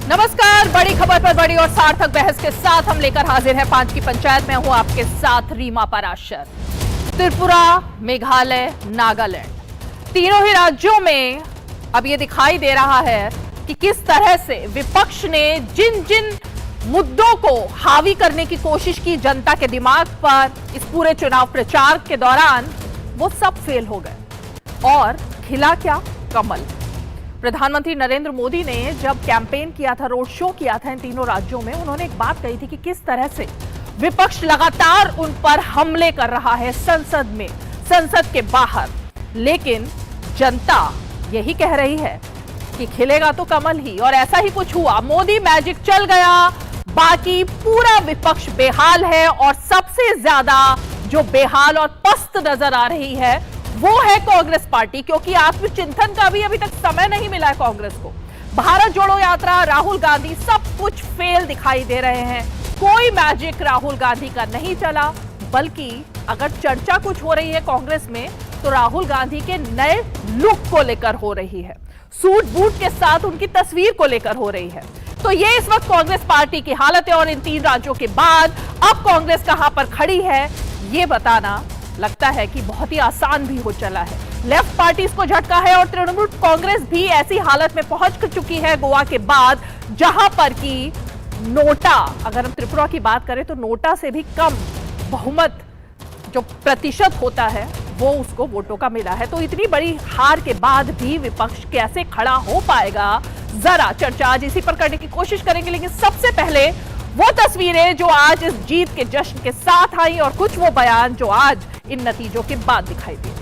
नमस्कार, बड़ी खबर पर बड़ी और सार्थक बहस के साथ हम लेकर हाजिर हैं 5 की पंचायत में। हूं आपके साथ रीमा पराशर। त्रिपुरा, मेघालय, नागालैंड, तीनों ही राज्यों में अब ये दिखाई दे रहा है कि किस तरह से विपक्ष ने जिन जिन मुद्दों को हावी करने की कोशिश की जनता के दिमाग पर इस पूरे चुनाव प्रचार के दौरान, वो सब फेल हो गए। और खिला क्या? कमल। प्रधानमंत्री नरेंद्र मोदी ने जब कैंपेन किया था, रोड शो किया था इन तीनों राज्यों में, उन्होंने एक बात कही थी कि किस तरह से विपक्ष लगातार उन पर हमले कर रहा है संसद में, संसद के बाहर। लेकिन जनता यही कह रही है कि खिलेगा तो कमल ही, और ऐसा ही कुछ हुआ। मोदी मैजिक चल गया, बाकी पूरा विपक्ष बेहाल है। और सबसे ज्यादा जो बेहाल और पस्त नजर आ रही है वो है कांग्रेस पार्टी, क्योंकि आत्मचिंतन का भी अभी तक समय नहीं मिला है कांग्रेस को। भारत जोड़ो यात्रा, राहुल गांधी, सब कुछ फेल दिखाई दे रहे हैं। कोई मैजिक राहुल गांधी का नहीं चला, बल्कि अगर चर्चा कुछ हो रही है कांग्रेस में तो राहुल गांधी के नए लुक को लेकर हो रही है, सूट बूट के साथ उनकी तस्वीर को लेकर हो रही है। तो ये इस वक्त कांग्रेस पार्टी की हालत है। और इन 3 राज्यों के बाद अब कांग्रेस कहां पर खड़ी है, ये बताना लगता है कि बहुत ही आसान भी हो चला है। लेफ्ट पार्टीज को झटका है और तृणमूल कांग्रेस भी ऐसी हालत में पहुंच चुकी है गोवा के बाद, जहां पर कि नोटा, अगर हम त्रिपुरा की बात करें तो नोटा से भी कम बहुमत जो प्रतिशत होता है वो उसको वोटों का मिला है। तो इतनी बड़ी हार के बाद भी विपक्ष कैसे खड़ा हो पाएगा, जरा चर्चा आज इसी पर करने की कोशिश करेंगे। लेकिन सबसे पहले वो तस्वीरें जो आज इस जीत के जश्न के साथ आई और कुछ वो बयान जो आज इन नतीजों के बाद दिखाई दिए।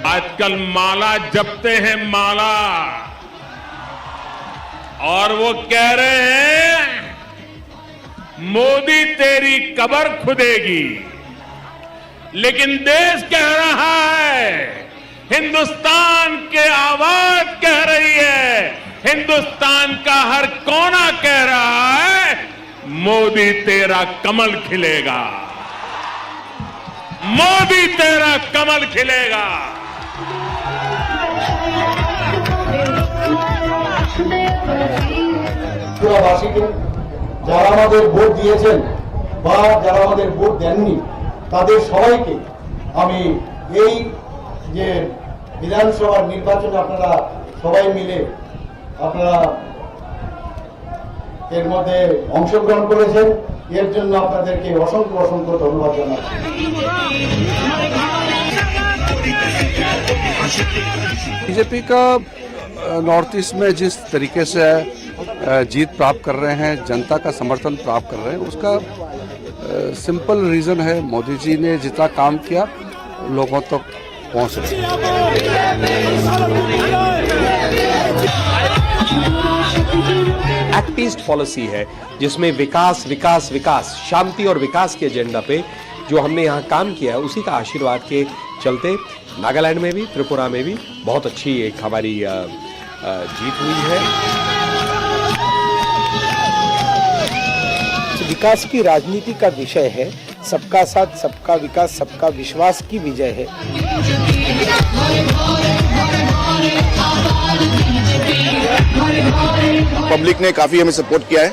आजकल माला जपते हैं माला, और वो कह रहे हैं मोदी तेरी कब्र खुदेगी। लेकिन देश कह रहा है, हिंदुस्तान की आवाज कह रही है, हिंदुस्तान का हर कोना कह रहा है, मोदी तेरा कमल खिलेगा, मोदी तेरा कमल खिलेगा। ত্রিপুরাবাসীকে যারা আমাদের ভোট দিয়েছেন বা যারা আমাদের ভোট দেননি তাদের সবাইকে আমি এই যে বিধানসভার নির্বাচনে আপনারা সবাই মিলে আপনারা এর মধ্যে অংশগ্রহণ করেছেন, এর জন্য আপনাদেরকে অসংখ্য অসংখ্য ধন্যবাদ জানাচ্ছি। बीजेपी का नॉर्थ ईस्ट में जिस तरीके से जीत प्राप्त कर रहे हैं, जनता का समर्थन प्राप्त कर रहे हैं, उसका सिंपल रीज़न है मोदी जी ने जितना काम किया लोगों तक पहुंच रहे। एक्ट ईस्ट पॉलिसी है जिसमें विकास विकास विकास, शांति और विकास के एजेंडा पे जो हमने यहाँ काम किया है, उसी का आशीर्वाद के चलते नागालैंड में भी, त्रिपुरा में भी बहुत अच्छी एक हमारी जीत हुई है। विकास की राजनीति का विषय है, सबका साथ सबका विकास सबका विश्वास की विजय है। पब्लिक ने काफी हमें सपोर्ट किया है,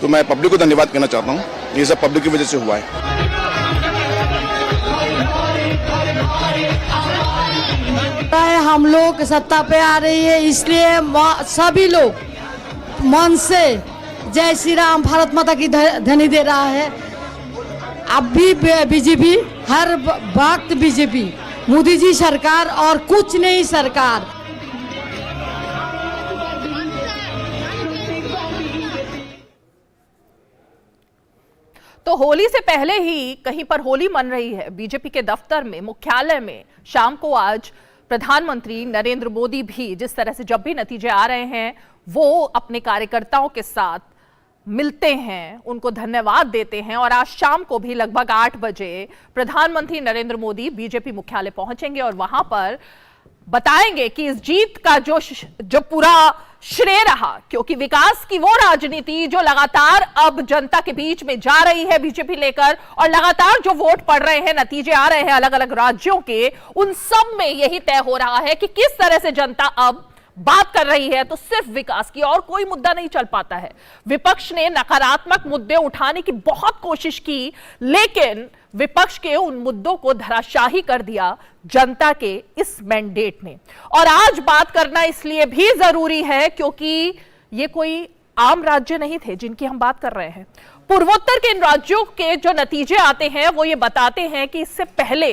तो मैं पब्लिक को धन्यवाद कहना चाहता हूँ। ये सब पब्लिक की वजह से हुआ है। हम लोग सत्ता पे आ रही है, इसलिए सभी लोग मन से जय श्री राम, भारत माता की ध्वनि दे रहा है। अब भी बीजेपी, हर वक्त बीजेपी, मोदी जी सरकार और कुछ नहीं सरकार। तो होली से पहले ही कहीं पर होली मन रही है बीजेपी के दफ्तर में, मुख्यालय में। शाम को आज प्रधानमंत्री नरेंद्र मोदी भी जिस तरह से जब भी नतीजे आ रहे हैं वो अपने कार्यकर्ताओं के साथ मिलते हैं, उनको धन्यवाद देते हैं। और आज शाम को भी लगभग 8 बजे प्रधानमंत्री नरेंद्र मोदी बीजेपी मुख्यालय पहुंचेंगे और वहां पर बताएंगे कि इस जीत का जो पूरा श्रेय रहा, क्योंकि विकास की वो राजनीति जो लगातार अब जनता के बीच में जा रही है बीजेपी लेकर, और लगातार जो वोट पड़ रहे हैं, नतीजे आ रहे हैं अलग अलग राज्यों के, उन सब में यही तय हो रहा है कि किस तरह से जनता अब बात कर रही है तो सिर्फ विकास की, और कोई मुद्दा नहीं चल पाता है। विपक्ष ने नकारात्मक मुद्दे उठाने की बहुत कोशिश की, लेकिन विपक्ष के उन मुद्दों को धराशाही कर दिया जनता के इस मैंडेट ने। और आज बात करना इसलिए भी जरूरी है क्योंकि ये कोई आम राज्य नहीं थे जिनकी हम बात कर रहे हैं। पूर्वोत्तर के इन राज्यों के जो नतीजे आते हैं वो ये बताते हैं कि इससे पहले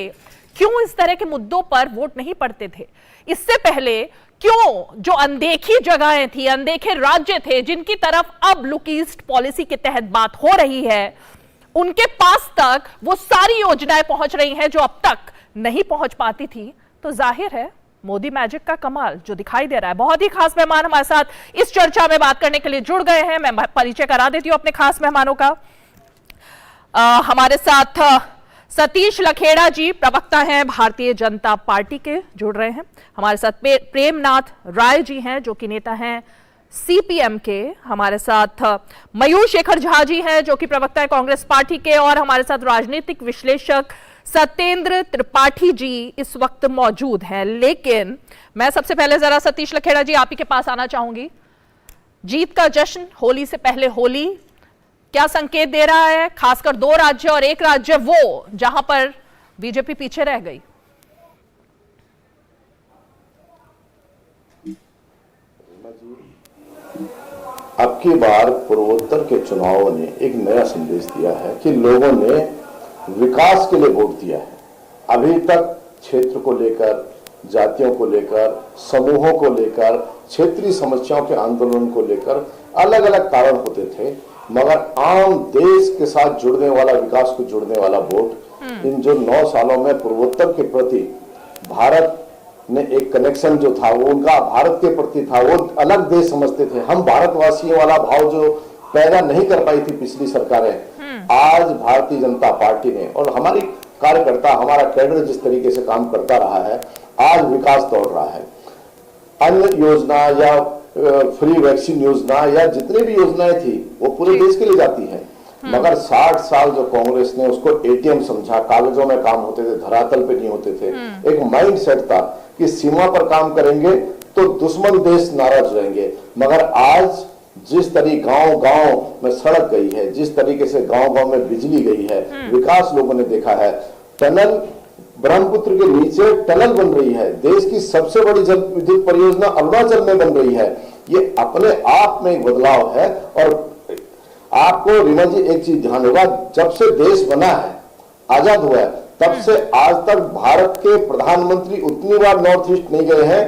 क्यों इस तरह के मुद्दों पर वोट नहीं पड़ते थे, इससे पहले क्यों जो अनदेखी जगहें थी, अनदेखे राज्य थे जिनकी तरफ अब लुक ईस्ट पॉलिसी के तहत बात हो रही है, उनके पास तक वो सारी योजनाएं पहुंच रही हैं जो अब तक नहीं पहुंच पाती थी। तो जाहिर है मोदी मैजिक का कमाल जो दिखाई दे रहा है। बहुत ही खास मेहमान हमारे साथ इस चर्चा में बात करने के लिए जुड़ गए हैं। मैं परिचय करा देती हूं अपने खास मेहमानों का। हमारे साथ सतीश लखेड़ा जी प्रवक्ता हैं भारतीय जनता पार्टी के, जुड़ रहे हैं। हमारे साथ प्रेमनाथ राय जी हैं जो कि नेता हैं सीपीएम के। हमारे साथ मयूर शेखर झा जी हैं जो कि प्रवक्ता है कांग्रेस पार्टी के, और हमारे साथ राजनीतिक विश्लेषक सत्येंद्र त्रिपाठी जी इस वक्त मौजूद हैं। लेकिन मैं सबसे पहले जरा सतीश लखेड़ा जी आप ही के पास आना चाहूंगी। जीत का जश्न, होली से पहले होली, क्या संकेत दे रहा है, खासकर दो राज्य और एक राज्य वो जहां पर बीजेपी पीछे रह गई? अब की बार पूर्वोत्तर के चुनावों ने एक नया संदेश दिया है कि लोगों ने विकास के लिए वोट दिया है। अभी तक क्षेत्र को लेकर, जातियों को लेकर, समूहों को लेकर, क्षेत्रीय समस्याओं के आंदोलन को लेकर अलग अलग कारण होते थे, मगर आम देश के साथ जुड़ने वाला, विकास को जुड़ने वाला वोट इन जो 9 सालों में पूर्वोत्तर के प्रति भारत ने एक कनेक्शन जो था वो उनका भारत के प्रति था। वो अलग देश समझते थे। हम भारतवासियों वाला भाव जो पैदा नहीं कर पाई थी पिछली सरकारें, आज भारतीय जनता पार्टी ने और हमारी कार्यकर्ता, हमारा कैडर जिस तरीके से काम करता रहा है, आज विकास दौड़ रहा है। अन्य योजना या फ्री वैक्सीन योजना या जितनी भी योजनाएं थी वो पूरे देश के लिए जाती है, मगर 60 साल जो कांग्रेस ने उसको एटीएम समझा, कागजों में काम होते थे, धरातल पे नहीं होते थे। एक माइंड सेट था कि सीमा पर काम करेंगे तो दुश्मन देश नाराज रहेंगे, मगर आज जिस तरीके गांव-गांव में सड़क गई है, जिस तरीके से गांव-गांव में बिजली गई है, विकास लोगों ने देखा है। टनल ब्रह्मपुत्र के नीचे टनल बन रही है, देश की सबसे बड़ी जल विद्युत परियोजना अरुणाचल में बन रही है। ये अपने आप में एक बदलाव है। और आपको रीना जी एक चीज ध्यान होगा, जब से देश बना है, आजाद हुआ है, तब से आज तक भारत के प्रधानमंत्री उतनी बार नॉर्थ ईस्ट नहीं गए हैं।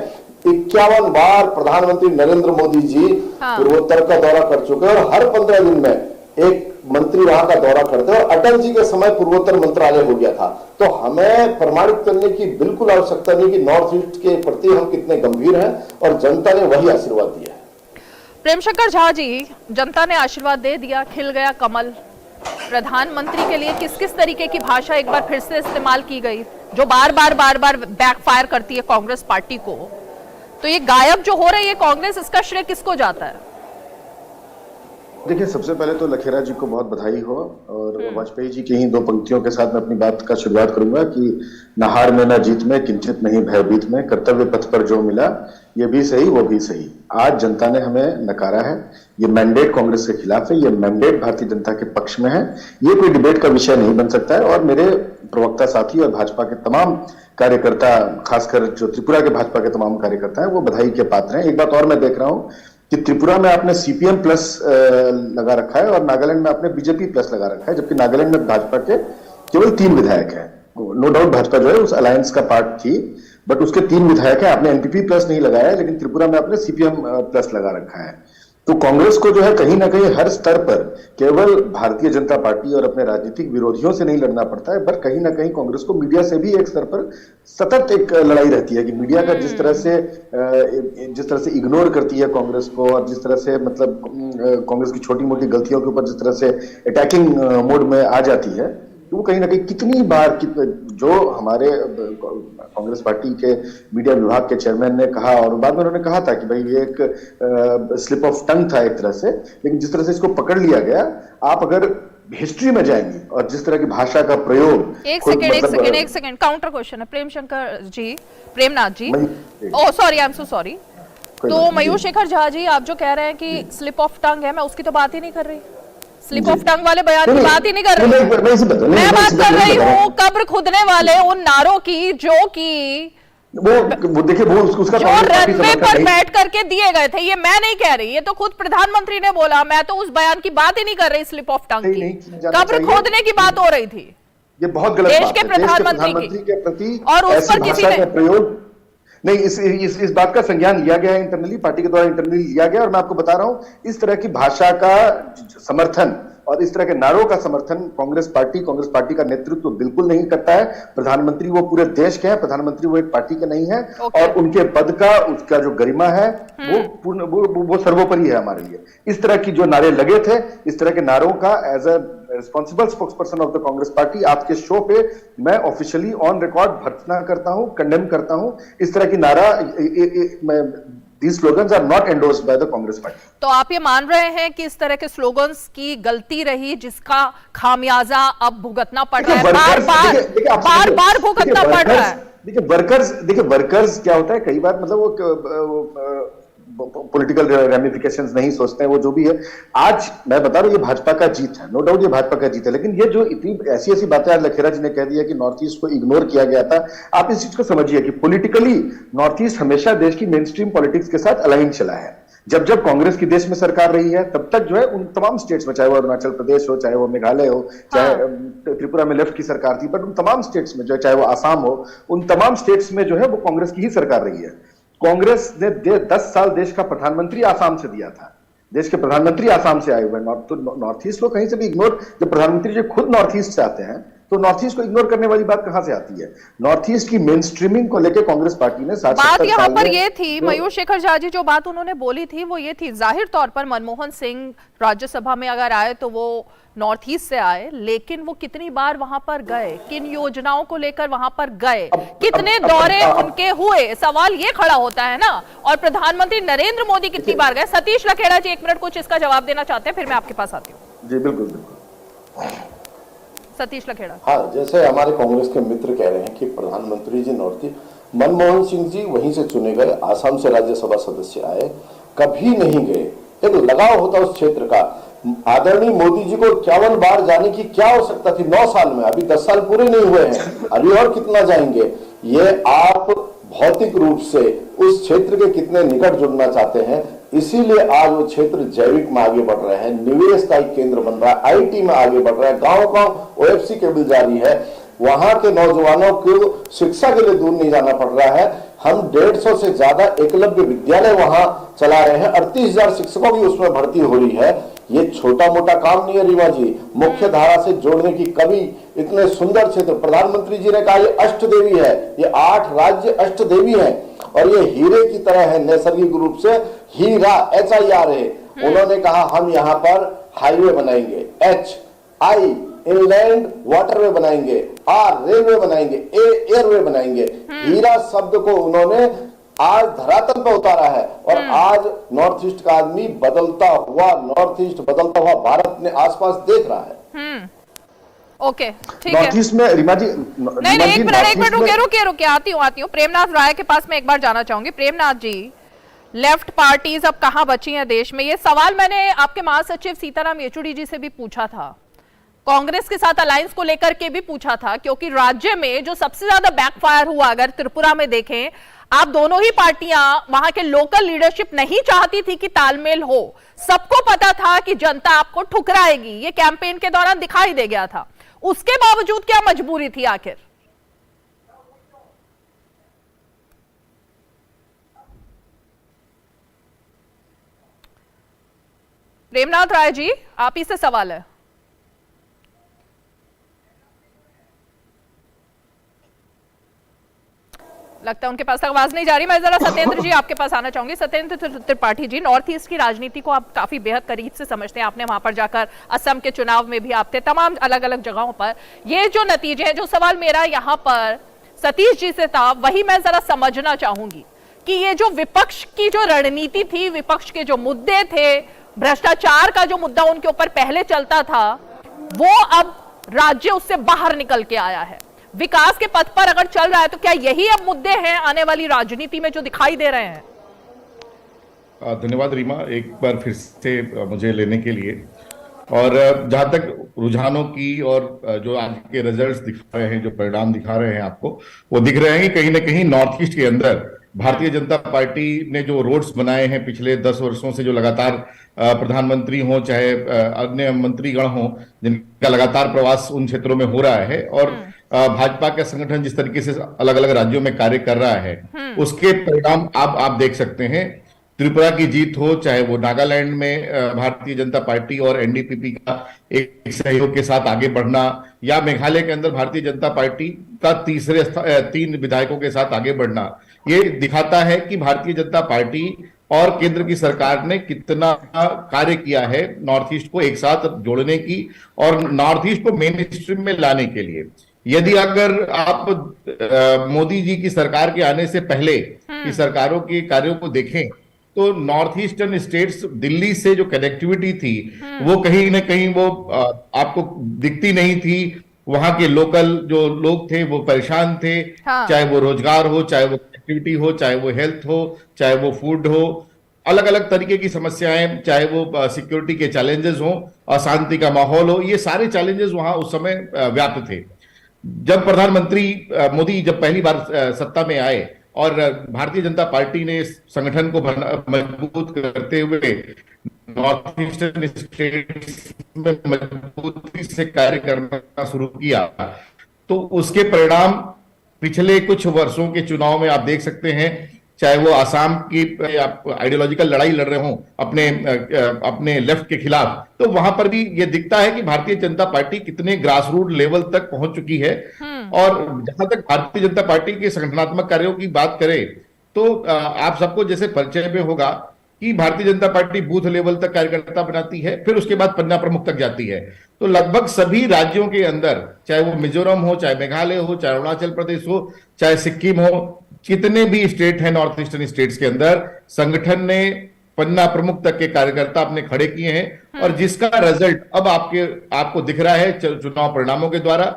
51 बार प्रधानमंत्री नरेंद्र मोदी जी पूर्वोत्तर का दौरा कर चुके हैं और हर 15 दिन में एक मंत्री वहां का दौरा करते हैं। और अटल जी के समय पूर्वोत्तर मंत्रालय हो गया था। तो हमें प्रमाणित करने की बिल्कुल आवश्यकता नहीं कि नॉर्थ ईस्ट के प्रति हम कितने गंभीर हैं, और जनता ने वही आशीर्वाद दिया है। प्रेमशंकर झा जी, जनता ने आशीर्वाद दे दिया, खिल गया कमल। प्रधानमंत्री के लिए किस किस तरीके की भाषा एक बार फिर से इस्तेमाल की गई जो बार बार बैकफायर करती है कांग्रेस पार्टी को? तो ये गायब जो हो रही है कांग्रेस, इसका श्रेय किसको जाता है? देखिए, सबसे पहले तो लखेरा जी को बहुत बधाई हो, और वाजपेयी जी की ही 2 पंक्तियों के साथ मैं अपनी बात का शुरुआत करूंगा कि न हार में न जीत में, किंचित नहीं भयभीत में, कर्तव्य पथ पर जो मिला ये भी सही वो भी सही। आज जनता ने हमें नकारा है। ये मैंडेट कांग्रेस के खिलाफ है, ये मैंडेट भारतीय जनता के पक्ष में है। ये कोई डिबेट का विषय नहीं बन सकता है। और मेरे प्रवक्ता साथी और भाजपा के तमाम कार्यकर्ता, खासकर जो त्रिपुरा के भाजपा के तमाम कार्यकर्ता हैं, वो बधाई के पात्र हैं। एक बात और मैं देख रहा हूं कि त्रिपुरा में आपने सीपीएम प्लस लगा रखा है और नागालैंड में आपने बीजेपी प्लस लगा रखा है, जबकि नागालैंड में भाजपा के केवल 3 विधायक हैं। नो डाउट भाजपा जो है उस अलायंस का पार्ट थी, बट उसके 3 विधायक हैं। आपने एनपीपी प्लस नहीं लगाया है, लेकिन त्रिपुरा में आपने सीपीएम प्लस लगा रखा है। तो कांग्रेस को जो है कहीं ना कहीं हर स्तर पर केवल भारतीय जनता पार्टी और अपने राजनीतिक विरोधियों से नहीं लड़ना पड़ता है, पर कहीं ना कहीं कांग्रेस को मीडिया से भी एक स्तर पर सतत एक लड़ाई रहती है कि मीडिया का जिस तरह से इग्नोर करती है कांग्रेस को, और जिस तरह से मतलब कांग्रेस की छोटी मोटी गलतियों के ऊपर जिस तरह से अटैकिंग मोड में आ जाती है, तो वो कहीं ना कहीं कितनी बार जो हमारे कांग्रेस पार्टी के मीडिया विभाग के चेयरमैन ने कहा, और बाद में उन्होंने कहा था कि भाई ये एक स्लिप ऑफ टंग था एक तरह से, लेकिन जिस तरह से इसको पकड़ लिया गया, आप अगर हिस्ट्री में जाएंगी और जिस तरह की भाषा का प्रयोग, एक सेकंड काउंटर क्वेश्चन है Premshankar ji, Premnath ji, oh sorry, I am so sorry. तो मयूर शेखर झा जी, आप जो कह रहे हैं कि स्लिप ऑफ टंग है, मैं उसकी तो बात ही नहीं कर रही, स्लिप ऑफ टंग वाले बयान की बात ही नहीं कर रही, मैं बात कर रही हूँ कब्र खुदने वाले उन नारों की जो कि वो देखिए, वो उसका जो रनवे पर बैठ करके दिए गए थे, ये मैं नहीं कह रही, ये तो खुद प्रधानमंत्री ने बोला, मैं तो उस बयान की बात ही नहीं कर रही, स्लिप ऑफ टंग की, कब्र खोदने की बात हो रही थी। ये बहुत गलत देश के प्रधानमंत्री के प्रति और उस पर किसी ने प्रयोग नहीं, इस बात का संज्ञान लिया गया है इंटरनली, पार्टी के द्वारा इंटरनली लिया गया, और मैं आपको बता रहा हूं इस तरह की भाषा का समर्थन और इस तरह के नारों का समर्थन कांग्रेस पार्टी का नेतृत्व बिल्कुल नहीं करता है। प्रधानमंत्री वो पूरे देश के हैं, प्रधानमंत्री वो एक पार्टी के नहीं है, और उनके पद का, उसका जो गरिमा है वो सर्वोपरि है हमारे लिए। इस तरह की जो नारे लगे थे, इस तरह के नारों का as a responsible spokesperson of the Congress party आपके शो पे मैं ऑफिशियली ऑन रिकॉर्ड भर्त्सना करता हूं, कंडेम करता हूं। इस तरह की नारा, these slogans are not endorsed by the Congress party। तो आप ये मान रहे हैं कि इस तरह के स्लोगन्स की गलती रही, जिसका खामियाजा अब भुगतना पड़ रहा है, बार भुगतना पड़ रहा है। देखिए वर्कर्स क्या होता है, कई बार मतलब वो पॉलिटिकल रेमिफिकेशंस नहीं सोचते हैं, वो जो भी है। आज मैं बता रहा हूं, ये भाजपा का जीत है, नो डाउट ये भाजपा का जीत है, लेकिन ये जो इतनी ऐसी बातें आज लखेरा जी ने कह दिया कि नॉर्थ ईस्ट को इग्नोर किया गया था, आप इस चीज को समझिए कि पॉलिटिकली नॉर्थ ईस्ट हमेशा देश की मेन स्ट्रीम पॉलिटिक्स के साथ अलाइन चला है। जब कांग्रेस की देश में सरकार रही है, तब तक जो है उन तमाम स्टेट्स में, चाहे वो अरुणाचल प्रदेश हो, चाहे वो मेघालय हो, चाहे त्रिपुरा में लेफ्ट की सरकार थी, बट उन तमाम स्टेट्स में जो है, चाहे वो आसाम हो, उन तमाम स्टेट्स में जो है वो कांग्रेस की ही सरकार रही है। कांग्रेस ने 10 साल देश का प्रधानमंत्री आसाम से दिया था, देश के प्रधानमंत्री आसाम से आए हुए। नॉर्थ ईस्ट को कहीं से भी इग्नोर, जब प्रधानमंत्री जो खुद नॉर्थ ईस्ट से आते हैं, तो नॉर्थ ईस्ट को इग्नोर करने वाली बात कहां से आती है? नॉर्थ ईस्ट की मेन स्ट्रीमिंग को लेकर कांग्रेस पार्टी ने बात यहाँ पर ये थी, मयूर शेखर झा जी जो बात उन्होंने बोली थी वो ये थी, जाहिर तौर पर मनमोहन सिंह राज्यसभा में अगर आए तो वो नॉर्थ ईस्ट से आए, लेकिन वो कितनी बार वहां पर गए, किन योजनाओं को लेकर वहां पर गए, कितने दौरे उनके हुए, सवाल ये खड़ा होता है ना। और प्रधानमंत्री नरेंद्र मोदी कितनी बार गए? सतीश लखेड़ा जी 1 मिनट कुछ इसका जवाब देना चाहते हैं, फिर मैं आपके पास आती हूँ। जी बिल्कुल। सतीश लखेड़ा। हाँ, जैसे हमारे कांग्रेस के मित्र कह रहे हैं कि प्रधानमंत्री जी नॉर्थ ईस्ट, मनमोहन सिंह जी वहीं से चुने गए, आसाम से राज्यसभा सदस्य आए, कभी नहीं गए, एक लगाव होता उस क्षेत्र का। आदरणीय मोदी जी को 51 बार जाने की क्या आवश्यकता थी 9 साल में? अभी 10 साल पूरे नहीं हुए हैं, अभी और कितना जाएंगे? ये आप भौतिक रूप से उस क्षेत्र के कितने निकट जुड़ना चाहते हैं, इसीलिए आज वो क्षेत्र जैविक में आगे बढ़ रहे हैं, निवेश का एक केंद्र बन रहा है, आईटी में आगे बढ़ रहा है, गांव ओएफसी केबल जारी है, वहां के नौजवानों को शिक्षा के लिए दूर नहीं जाना पड़ रहा है। हम 150 से ज्यादा एकलव्य विद्यालय वहां चला रहे हैं, 38,000 शिक्षकों की उसमें भर्ती हो रही है। ये छोटा मोटा काम नहीं है रीवा जी, मुख्य धारा से जोड़ने की कभी इतने सुंदर क्षेत्र, प्रधानमंत्री जी ने कहा ये अष्ट देवी है, ये 8 राज्य अष्ट देवी है, और ये हीरे की तरह है, नैसर्गिक रूप से हीरा HIR है। उन्होंने कहा हम यहाँ पर हाईवे बनाएंगे, HI इनलैंड वाटरवे बनाएंगे, R रेलवे बनाएंगे, A एयरवे बनाएंगे। हीरा शब्द को उन्होंने आज धरातल पर उतारा है, और आज नॉर्थ ईस्ट का आदमी बदलता हुआ, नॉर्थ ईस्ट बदलता हुआ भारत ने आसपास देख रहा है। ओके, ठीक है। नॉर्थ ईस्ट में रीमा जी, नहीं एक मिनट रुकिए, आती हूँ प्रेमनाथ राय के पास मैं एक बार जाना चाहूंगी। प्रेमनाथ जी, लेफ्ट पार्टीज अब कहां बची हैं देश में? ये सवाल मैंने आपके महासचिव सीताराम येचुरी जी से भी पूछा था, कांग्रेस के साथ अलायंस को लेकर के भी पूछा था, क्योंकि राज्य में जो सबसे ज्यादा बैकफायर हुआ, अगर त्रिपुरा में देखें, आप दोनों ही पार्टियां, वहां के लोकल लीडरशिप नहीं चाहती थी कि तालमेल हो, सबको पता था कि जनता आपको ठुकराएगी, ये कैंपेन के दौरान दिखाई दे गया था, उसके बावजूद क्या मजबूरी थी आखिर? प्रेमनाथ राय जी, आप ही से सवाल है। लगता है उनके पास आवाज नहीं जा रही। मैं जरा सत्येंद्र जी आपके पास आना चाहूंगी। सत्येंद्र त्रिपाठी जी, नॉर्थ ईस्ट की राजनीति को आप काफी बेहद करीब से समझते हैं, आपने वहां पर जाकर असम के चुनाव में भी आप थे, तमाम अलग अलग जगहों पर। ये जो नतीजे हैं, जो सवाल मेरा यहाँ पर सतीश जी से था, वही मैं जरा समझना चाहूंगी कि ये जो विपक्ष की जो रणनीति थी, विपक्ष के जो मुद्दे थे, भ्रष्टाचार का जो मुद्दा उनके ऊपर पहले चलता था, वो अब राज्य उससे बाहर निकल के आया है, विकास के पथ पर अगर चल रहा है, तो क्या यही अब मुद्दे हैं आने वाली राजनीति में जो दिखाई दे रहे हैं? धन्यवाद रीमा, एक बार फिर से मुझे लेने के लिए। और जहां तक रुझानों की और जो आज के रिजल्ट्स दिखा रहे हैं, जो परिणाम दिखा रहे हैं आपको, वो दिख रहे हैं कि कहीं ना कहीं नॉर्थ ईस्ट के अंदर भारतीय जनता पार्टी ने जो रोड्स बनाए हैं पिछले 10 वर्षों से, जो लगातार प्रधानमंत्री हो चाहे अन्य मंत्रीगण हो, जिनका लगातार प्रवास उन क्षेत्रों में हो रहा है, और भाजपा का संगठन जिस तरीके से अलग अलग राज्यों में कार्य कर रहा है, उसके परिणाम आप देख सकते हैं। त्रिपुरा की जीत हो, चाहे वो नागालैंड में भारतीय जनता पार्टी और एनडीपीपी का एक सहयोग के साथ आगे बढ़ना, या मेघालय के अंदर भारतीय जनता पार्टी का 3 विधायकों के साथ आगे बढ़ना, ये दिखाता है कि भारतीय जनता पार्टी और केंद्र की सरकार ने कितना कार्य किया है नॉर्थ ईस्ट को एक साथ जोड़ने की और नॉर्थ ईस्ट को मेन स्ट्रीम में लाने के लिए। यदि अगर आप मोदी जी की सरकार के आने से पहले की सरकारों के कार्यों को देखें, तो नॉर्थ ईस्टर्न स्टेट्स, दिल्ली से जो कनेक्टिविटी थी वो कहीं ना कहीं वो आपको दिखती नहीं थी। वहां के लोकल जो लोग थे वो परेशान थे, चाहे वो रोजगार हो, चाहे वो कनेक्टिविटी हो, चाहे वो हेल्थ हो, चाहे वो फूड हो, अलग अलग तरीके की समस्याएं, चाहे वो सिक्योरिटी के चैलेंजेस हो, अशांति का माहौल हो, ये सारे चैलेंजेस वहां उस समय व्याप्त थे। जब प्रधानमंत्री मोदी जब पहली बार सत्ता में आए और भारतीय जनता पार्टी ने संगठन को मजबूत करते हुए नॉर्थ ईस्टर्न स्टेट्स में मजबूती से कार्य करना शुरू किया, तो उसके परिणाम पिछले कुछ वर्षों के चुनाव में आप देख सकते हैं। चाहे वो आसाम की आइडियोलॉजिकल लड़ाई लड़ रहे हों अपने लेफ्ट के खिलाफ, तो वहां पर भी ये दिखता है कि भारतीय जनता पार्टी कितने ग्रास रूट लेवल तक पहुंच चुकी है। और जहां तक भारतीय जनता पार्टी के संगठनात्मक कार्यों की बात करें, तो आप सबको जैसे परिचय में होगा कि Bharatiya Janata party booth level तक कार्यकर्ता बनाती है, फिर उसके बाद पन्ना प्रमुख तक जाती है। तो लगभग सभी राज्यों के अंदर, चाहे वो मिजोरम हो, चाहे मेघालय हो, चाहे अरुणाचल प्रदेश हो, चाहे सिक्किम हो, कितने भी स्टेट हैं नॉर्थ ईस्टर्न स्टेट्स के अंदर, संगठन ने पन्ना प्रमुख तक के कार्यकर्ता अपने खड़े किए हैं, और जिसका रिजल्ट अब आपको दिख रहा है चुनाव परिणामों के द्वारा।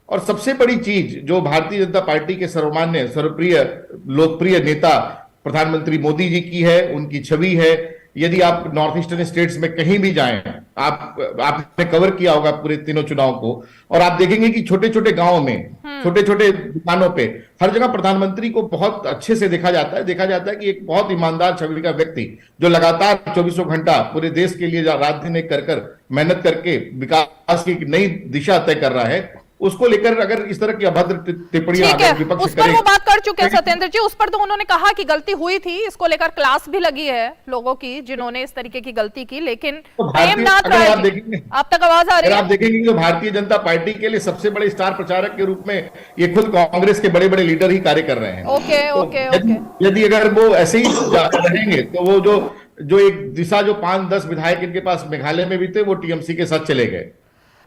और सबसे बड़ी चीज जो भारतीय जनता पार्टी के सर्वमान्य सर्वप्रिय लोकप्रिय नेता प्रधानमंत्री मोदी जी की है, उनकी छवि है। यदि आप नॉर्थ ईस्टर्न स्टेट्स में कहीं भी जाएं, आपने कवर किया होगा पूरे तीनों चुनाव को, और आप देखेंगे कि छोटे छोटे गांवों में, छोटे छोटे दुकानों पे, हर जगह प्रधानमंत्री को बहुत अच्छे से देखा जाता है कि एक बहुत ईमानदार छवि का व्यक्ति जो लगातार 24 घंटा पूरे देश के लिए रात दिन एक कर मेहनत करके विकास की नई दिशा तय कर रहा है, उसको लेकर अगर इस तरह की अभद्र टिप्पणियां विपक्ष उस पर वो बात कर चुके हैं सत्येंद्र जी। उस पर तो उन्होंने कहा कि गलती हुई थी, इसको लेकर क्लास भी लगी है लोगों की जिन्होंने इस तरीके की गलती की, लेकिन प्रेमनाथ राय आप तक आवाज आ रही है? आप देखेंगे कि भारतीय जनता पार्टी के लिए सबसे बड़े स्टार प्रचारक के रूप में ये खुद कांग्रेस के बड़े बड़े लीडर ही कार्य कर रहे हैं। ओके। यदि अगर वो ऐसे ही रहेंगे, तो वो जो एक दिशा जो 5-10 विधायक इनके पास मेघालय में भी थे, वो टीएमसी के साथ चले गए।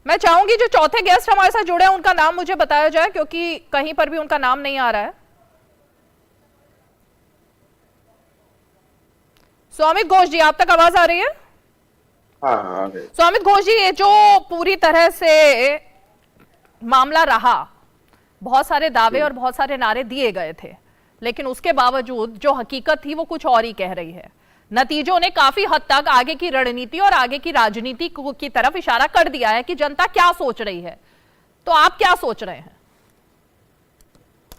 मैं चाहूंगी जो चौथे गेस्ट हमारे साथ जुड़े हैं उनका नाम मुझे बताया जाए, क्योंकि कहीं पर भी उनका नाम नहीं आ रहा है। स्वामित घोष जी, आप तक आवाज आ रही है? हाँ। स्वामित घोष जी, ये जो पूरी तरह से मामला रहा, बहुत सारे दावे और बहुत सारे नारे दिए गए थे, लेकिन उसके बावजूद जो हकीकत थी वो कुछ और ही कह रही है। नतीजों ने काफी हद तक आगे की रणनीति और आगे की राजनीति की तरफ इशारा कर दिया है कि जनता क्या सोच रही है। तो आप क्या सोच रहे हैं?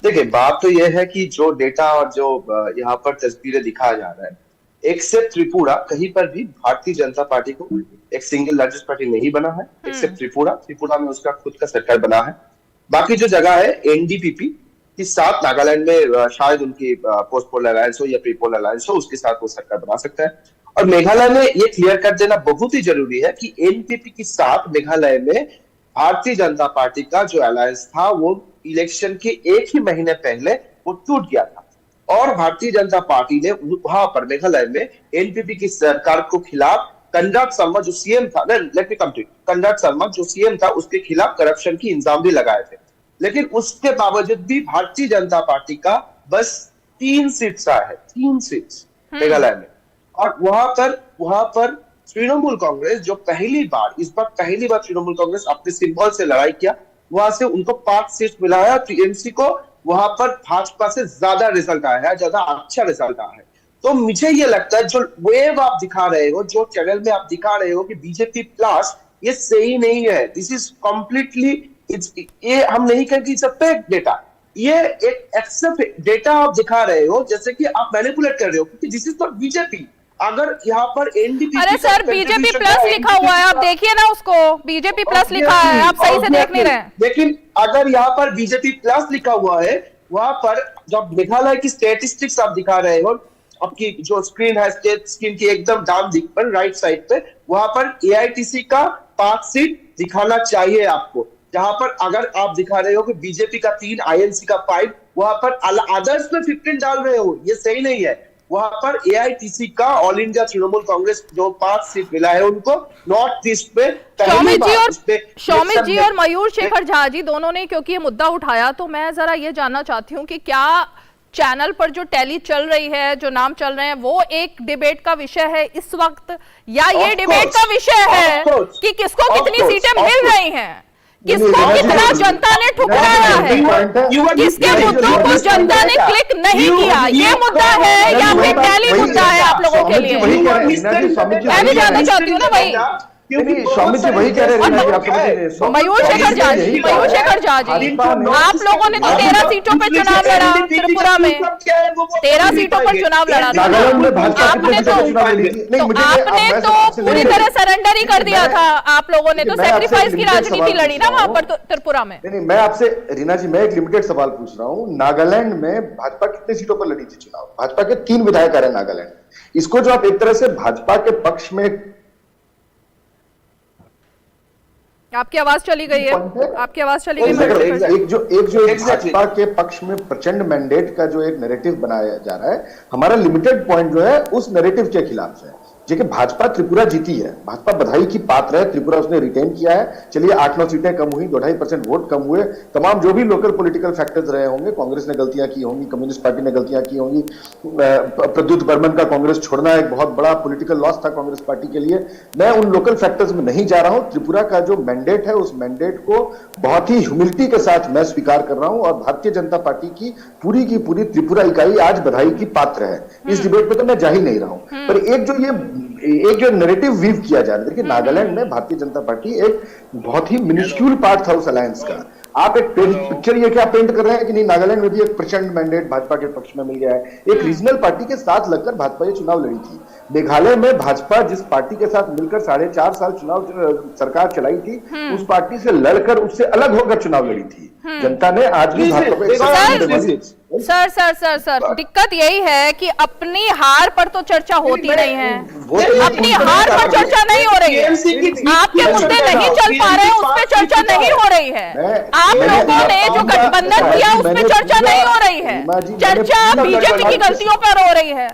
देखिए, बात तो यह है कि जो डेटा और जो यहाँ पर तस्वीरें दिखाया जा रहा है, एक्सेप्ट त्रिपुरा, कहीं पर भी भारतीय जनता पार्टी को एक सिंगल लार्जेस्ट पार्टी नहीं बना है, एक्सेप्ट त्रिपुरा में उसका खुद का सरकार बना है। बाकी जो जगह है एनडीपीपी के साथ, नागालैंड में शायद उनकी पोस्ट पोल अलायंस हो या प्री पोल अलायंस हो, उसके साथ वो सरकार बना सकता है। और मेघालय में ये क्लियर कर देना बहुत ही जरूरी है कि एनपीपी के साथ मेघालय में भारतीय जनता पार्टी का जो अलायंस था वो इलेक्शन के 1 ही महीने पहले वो टूट गया था, और भारतीय जनता पार्टी ने वहां पर मेघालय में एनपीपी की सरकार को खिलाफ कंडाक्ट शर्मा जो सीएम था, let me come to conduct Sharma जो सीएम था, उसके खिलाफ करप्शन की इल्जाम भी लगाए थे। लेकिन उसके बावजूद भी भारतीय जनता पार्टी का बस 3 सीट्स आया है, 3 सीट्स मेघालय में। और वहां पर तृणमूल कांग्रेस जो पहली बार तृणमूल कांग्रेस अपने सिंबल से लड़ाई किया, वहां से उनको 5 सीट मिला है। टीएमसी को वहां पर भाजपा से ज्यादा रिजल्ट आया है, ज्यादा अच्छा रिजल्ट आया है। तो मुझे ये लगता है जो वेव आप दिखा रहे हो, जो चैनल में आप दिखा रहे हो कि बीजेपी प्लस, ये सही नहीं है। दिस इज कंप्लीटली, ये हम नहीं कहेंगे इट्स अ फेक डेटा, ये एक एक्सेप्ट डेटा आप दिखा रहे हो, जैसे कि आप मैनिपुलेट कर रहे हो, क्योंकि दिस इज नॉट बीजेपी। अगर यहाँ पर एनडीपी, अरे सर बीजेपी प्लस लिखा हुआ है, आप देखिए ना उसको, बीजेपी प्लस लिखा है, आप सही से देख नहीं रहे। लेकिन अगर यहाँ पर बीजेपी प्लस लिखा हुआ है, वहां पर जब मेघालय की स्टेटिस्टिक्स आप दिखा रहे हो, आपकी जो स्क्रीन है स्टेट स्क्रीन की एकदम डाउन दिख पर राइट साइड पे, वहां पर एआईटीसी का 5 सीट दिखाना चाहिए आपको। जहां पर अगर आप दिखा रहे हो कि बीजेपी का 3, आईएनसी का 5, वहां पर अदर्स में 15 डाल रहे हो, ये सही नहीं है। वहां पर एआईटीसी का ऑल इंडिया तृणमूल कांग्रेस जो 5 सीट मिला है उनको नॉर्थ ईस्ट पे शौमित जी और मयूर शेखर झा जी दोनों ने क्योंकि ये मुद्दा उठाया, तो मैं जरा ये जानना चाहती हूँ कि क्या चैनल पर जो टैली चल रही है, जो नाम चल रहे हैं, वो एक डिबेट का विषय है इस वक्त, या ये डिबेट का विषय है कि किसको कितनी सीटें मिल रही हैं, किसको कितना जनता ने ठुकराया है, किसके मुद्दों को जनता ने क्लिक नहीं किया, ये मुद्दा है या फिर टैली मुद्दा है आप लोगों के लिए? मैं भी जानना चाहती हूँ ना भाई। स्वामी जी वही कह रहे हैं। मयूर शेखर झा जी, आप लोगों ने तो 13 सीटों पर चुनाव लड़ा, त्रिपुरा में 13 सीटों पर चुनाव लड़ा, आपने तो पूरी तरह सरेंडर ही कर दिया था। आप लोगों ने तो सैक्रिफाइस की राजनीति लड़ी ना वहां पर त्रिपुरा में। नहीं, मैं आपसे रीना जी, मैं एक लिमिटेड सवाल पूछ रहा हूँ। नागालैंड में भाजपा कितने सीटों पर लड़ी थी चुनाव? भाजपा के 3 विधायक आ रहे हैं नागालैंड। इसको जो आप एक तरह से भाजपा के पक्ष में, आपकी आवाज चली गई है, आपकी आवाज चली गई है। एक जो भाजपा के पक्ष में प्रचंड मैंडेट का जो एक नैरेटिव बनाया जा रहा है, हमारा लिमिटेड पॉइंट जो है उस नैरेटिव के खिलाफ है। देखिए भाजपा त्रिपुरा जीती है, भाजपा बधाई की पात्र है, त्रिपुरा उसने रिटेन किया है। चलिए 8-9 सीटें कम हुई, 2.5% वोट कम हुए, तमाम जो भी लोकल पॉलिटिकल फैक्टर्स रहे होंगे, कांग्रेस ने गलतियां की होंगी, कम्युनिस्ट पार्टी ने गलतियां की होंगी, प्रद्युत बर्मन का कांग्रेस छोड़ना एक बहुत बड़ा पॉलिटिकल लॉस था कांग्रेस पार्टी के लिए। मैं उन लोकल फैक्टर्स में नहीं जा रहा हूं। त्रिपुरा का जो मैंडेट है, उस मैंडेट को बहुत ही ह्यूमिलिटी के साथ मैं स्वीकार कर रहा हूं, और भारतीय जनता पार्टी की पूरी त्रिपुरा इकाई आज बधाई की पात्र है। इस डिबेट पे तो मैं जा ही नहीं रहा हूं, पर एक जो नैरेटिव वीव किया जा रहा है, देखिए नागालैंड में भारतीय जनता पार्टी एक बहुत ही मिनिस्क्यूल पार्ट था उस अलायंस का। आप एक पिक्चर ये क्या पेंट कर रहे हैं कि नहीं, नागालैंड में भी एक प्रचंड मैंडेट भाजपा के पक्ष में मिल गया है। एक रीजनल पार्टी के साथ लगकर भाजपा ये चुनाव लड़ी थी। मेघालय में भाजपा जिस पार्टी के साथ मिलकर 4.5 साल चुनाव सरकार चलाई थी, उस पार्टी से लड़कर उससे अलग होकर चुनाव लड़ी थी जनता ने। आज भी सर दिक्कत यही है कि अपनी हार पर तो चर्चा होती नहीं है, अपनी हार पर चर्चा नहीं हो रही है, आपके मुद्दे नहीं चल पा रहे हैं, उस पर चर्चा नहीं हो रही है। आप लोगों ने जो गठबंधन किया उस पर चर्चा नहीं हो रही है, चर्चा बीजेपी की गलतियों पर हो रही है।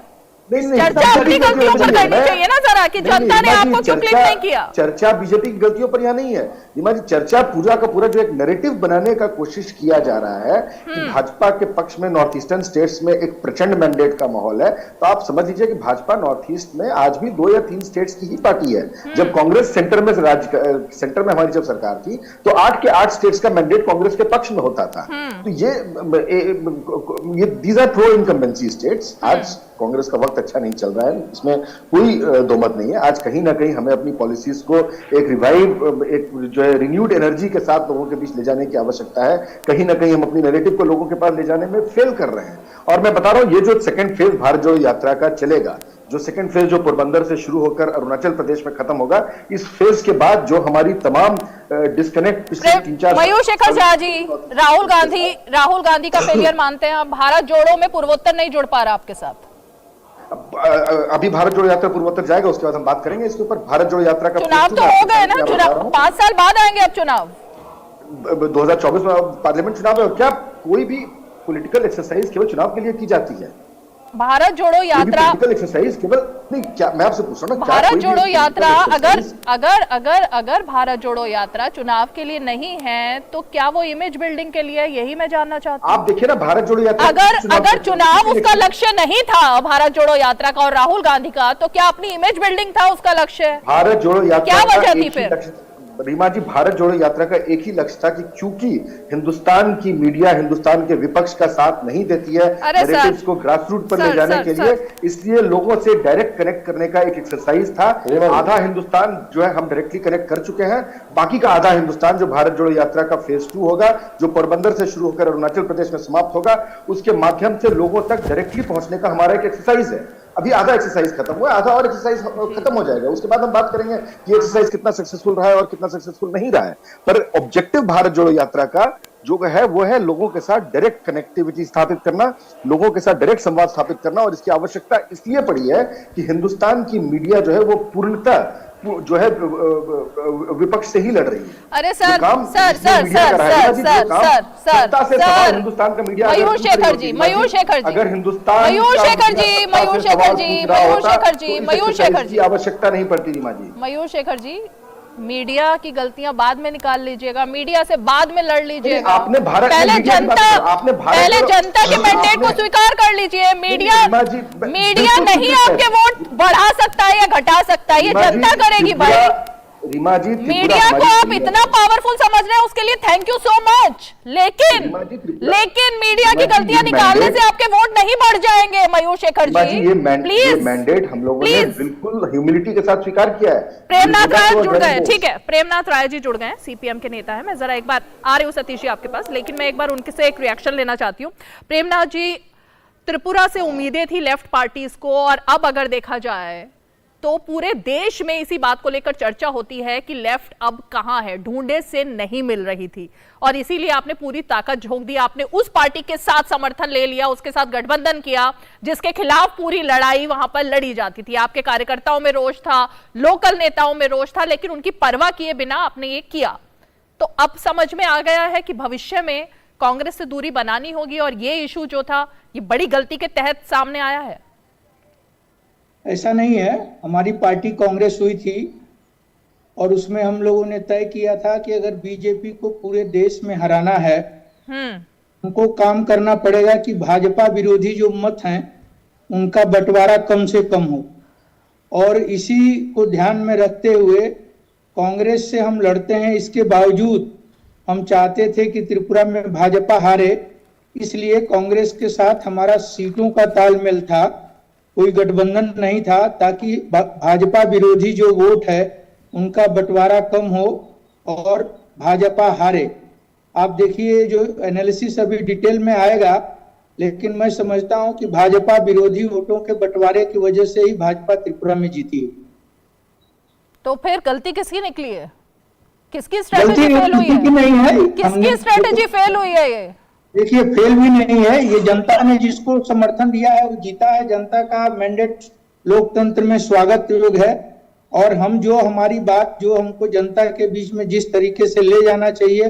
चर्चा अपनी गलतियों पर करनी चाहिए ना जरा, कि जनता ने आपको क्यों क्लिक नहीं किया। चर्चा बीजेपी की गलतियों पर यहाँ नहीं है रीमा जी, चर्चा पूरा का पूरा जो एक नैरेटिव बनाने का कोशिश किया जा रहा है कि भाजपा के पक्ष में नॉर्थ ईस्टर्न स्टेट्स में एक प्रचंड मैंडेट का माहौल है। तो आप समझ लीजिए कि भाजपा नॉर्थ ईस्ट में आज भी 2 या 3 स्टेट्स की ही पार्टी है। जब कांग्रेस सेंटर में हमारी जब सरकार थी तो 8 के 8 स्टेट्स का मैंडेट कांग्रेस के पक्ष में होता था। तो ये these are pro incumbency states. आज कांग्रेस का वक्त अच्छा नहीं चल रहा है, इसमें कोई दो मत नहीं है। आज कहीं ना कहीं हमें अपनी पॉलिसीज को एक रिवाइव, एक जो है रिन्यूड एनर्जी के साथ लोगों के बीच ले जाने की आवश्यकता है। कहीं ना कहीं हम अपनी नैरेटिव को लोगों के पास ले जाने में फेल कर रहे हैं। और मैं बता रहा हूं, ये जो सेकंड फेज भारत जोड़ो यात्रा का चलेगा, जो सेकंड फेज जो पोरबंदर से शुरू होकर अरुणाचल प्रदेश में खत्म होगा, इस फेज के बाद जो हमारी तमाम डिस्कनेक्ट पिछले 3-4 मयूर शेखर झा जी, राहुल गांधी का फेलियर मानते हैं आप? भारत जोड़ो में पूर्वोत्तर नहीं जुड़ पा रहा आपके साथ? अभी भारत जोड़ो यात्रा पूर्वोत्तर जाएगा, उसके बाद हम बात करेंगे इसके ऊपर। भारत जोड़ो यात्रा का चुनाव तो हो गए ना, चुनाव 5 साल बाद आएंगे अब चुनाव। 2024 में पार्लियामेंट चुनाव है, और क्या कोई भी पॉलिटिकल एक्सरसाइज केवल चुनाव के लिए की जाती है? भारत जोड़ो यात्रा, एक्सरसाइज केवल नहीं, क्या मैं आपसे पूछ रहा हूँ, भारत जोड़ो यात्रा अगर भारत जोड़ो यात्रा चुनाव के लिए नहीं है तो क्या वो इमेज बिल्डिंग के लिए? यही मैं जानना चाहता हूँ। आप देखिए ना, भारत जोड़ो यात्रा अगर चुनाव उसका लक्ष्य नहीं था भारत जोड़ो यात्रा का और राहुल गांधी का, तो क्या अपनी इमेज बिल्डिंग था उसका लक्ष्य? भारत जोड़ो यात्रा क्या वजह थी फिर? रीमा जी, भारत जोड़ो यात्रा का एक ही लक्ष्य था कि चूंकि हिंदुस्तान की मीडिया हिंदुस्तान के विपक्ष का साथ नहीं देती है नैरेटिव्स को ग्रास रूट पर ले जाने के लिए, इसलिए लोगों से डायरेक्ट कनेक्ट करने का एक एक्सरसाइज था। आधा हिंदुस्तान जो है हम डायरेक्टली कनेक्ट कर चुके हैं, बाकी का आधा हिंदुस्तान जो भारत जोड़ो यात्रा का फेज 2 होगा, जो पोरबंदर से शुरू होकर अरुणाचल प्रदेश में समाप्त होगा, उसके माध्यम से लोगों तक डायरेक्टली पहुंचने का हमारा एक एक्सरसाइज है। अभी आधा एक्सरसाइज खत्म हुआ, आधा और एक्सरसाइज खत्म हो जाएगा, उसके बाद हम बात करेंगे कि एक्सरसाइज कितना सक्सेसफुल रहा है और कितना सक्सेसफुल नहीं रहा है। पर ऑब्जेक्टिव भारत जोड़ो यात्रा का जो है वो है लोगों के साथ डायरेक्ट कनेक्टिविटी स्थापित करना, लोगों के साथ डायरेक्ट संवाद स्थापित करना, और इसकी आवश्यकता इसलिए पड़ी है कि हिंदुस्तान की मीडिया जो है वो पूर्णतः जो है विपक्ष से ही लड़ रही है। अरे सर हिंदुस्तान का मीडिया, मयूर शेखर जी अगर हिंदुस्तान की आवश्यकता नहीं पड़ती रीमा जी। मयूर शेखर जी, मीडिया की गलतियां बाद में निकाल लीजिएगा, मीडिया से बाद में लड़ लीजिएगा। आपने भारत पहले जनता के मैंडेट को स्वीकार कर लीजिए। मीडिया नहीं आपके वोट बढ़ा सकता है या घटा सकता है, ये जनता करेगी भाई। रीमा जी, मीडिया को आप इतना पावरफुल समझ रहे हैं, उसके लिए थैंक यू सो मच, लेकिन मीडिया की गलतियां निकालने से आपके वोट नहीं बढ़ जाएंगे। मयूर शेखर जी, प्लीज, मैंडेट हम लोगों ने बिल्कुल ह्यूमिलिटी के साथ स्वीकार किया है। प्रेमनाथ राय जुड़ गए, ठीक है, प्रेमनाथ राय जी जुड़ गए, सीपीएम के नेता है। मैं जरा एक बार आ रही हूँ सतीश जी आपके पास, लेकिन मैं एक बार उनके से एक रिएक्शन लेना चाहती हूँ। प्रेमनाथ जी, त्रिपुरा से उम्मीदें थी लेफ्ट पार्टीज को, और अब अगर देखा जाए तो पूरे देश में इसी बात को लेकर चर्चा होती है कि लेफ्ट अब कहां है, ढूंढे से नहीं मिल रही थी, और इसीलिए आपने पूरी ताकत झोंक दी। आपने उस पार्टी के साथ समर्थन ले लिया, उसके साथ गठबंधन किया जिसके खिलाफ पूरी लड़ाई वहां पर लड़ी जाती थी। आपके कार्यकर्ताओं में रोष था, लोकल नेताओं में रोष था, लेकिन उनकी परवाह किए बिना आपने ये किया। तो अब समझ में आ गया है कि भविष्य में कांग्रेस से दूरी बनानी होगी, और ये इशू जो था ये बड़ी गलती के तहत सामने आया है। ऐसा नहीं है, हमारी पार्टी कांग्रेस हुई थी और उसमें हम लोगों ने तय किया था कि अगर बीजेपी को पूरे देश में हराना है, हमको काम करना पड़ेगा कि भाजपा विरोधी जो मत हैं उनका बंटवारा कम से कम हो, और इसी को ध्यान में रखते हुए कांग्रेस से हम लड़ते हैं। इसके बावजूद हम चाहते थे कि त्रिपुरा में भाजपा हारे, इसलिए कांग्रेस के साथ हमारा सीटों का तालमेल था, कोई गठबंधन नहीं था, ताकि भाजपा विरोधी जो वोट है उनका बंटवारा कम हो और भाजपा हारे। आप देखिए, जो एनालिसिस अभी डिटेल में आएगा, लेकिन मैं समझता हूं कि भाजपा विरोधी वोटों के बंटवारे की वजह से ही भाजपा त्रिपुरा में जीती है। तो फिर गलती किसकी निकली है? किसकी स्ट्रेटेजी फेल हुई है? किसकी स्ट्रेटेजी फेल हुई है? ये देखिए, फेल भी नहीं है, ये जनता ने जिसको समर्थन दिया है वो जीता है। जनता का मैंडेट लोकतंत्र में स्वागत योग्य है, और हम जो हमारी बात जो हमको जनता के बीच में जिस तरीके से ले जाना चाहिए,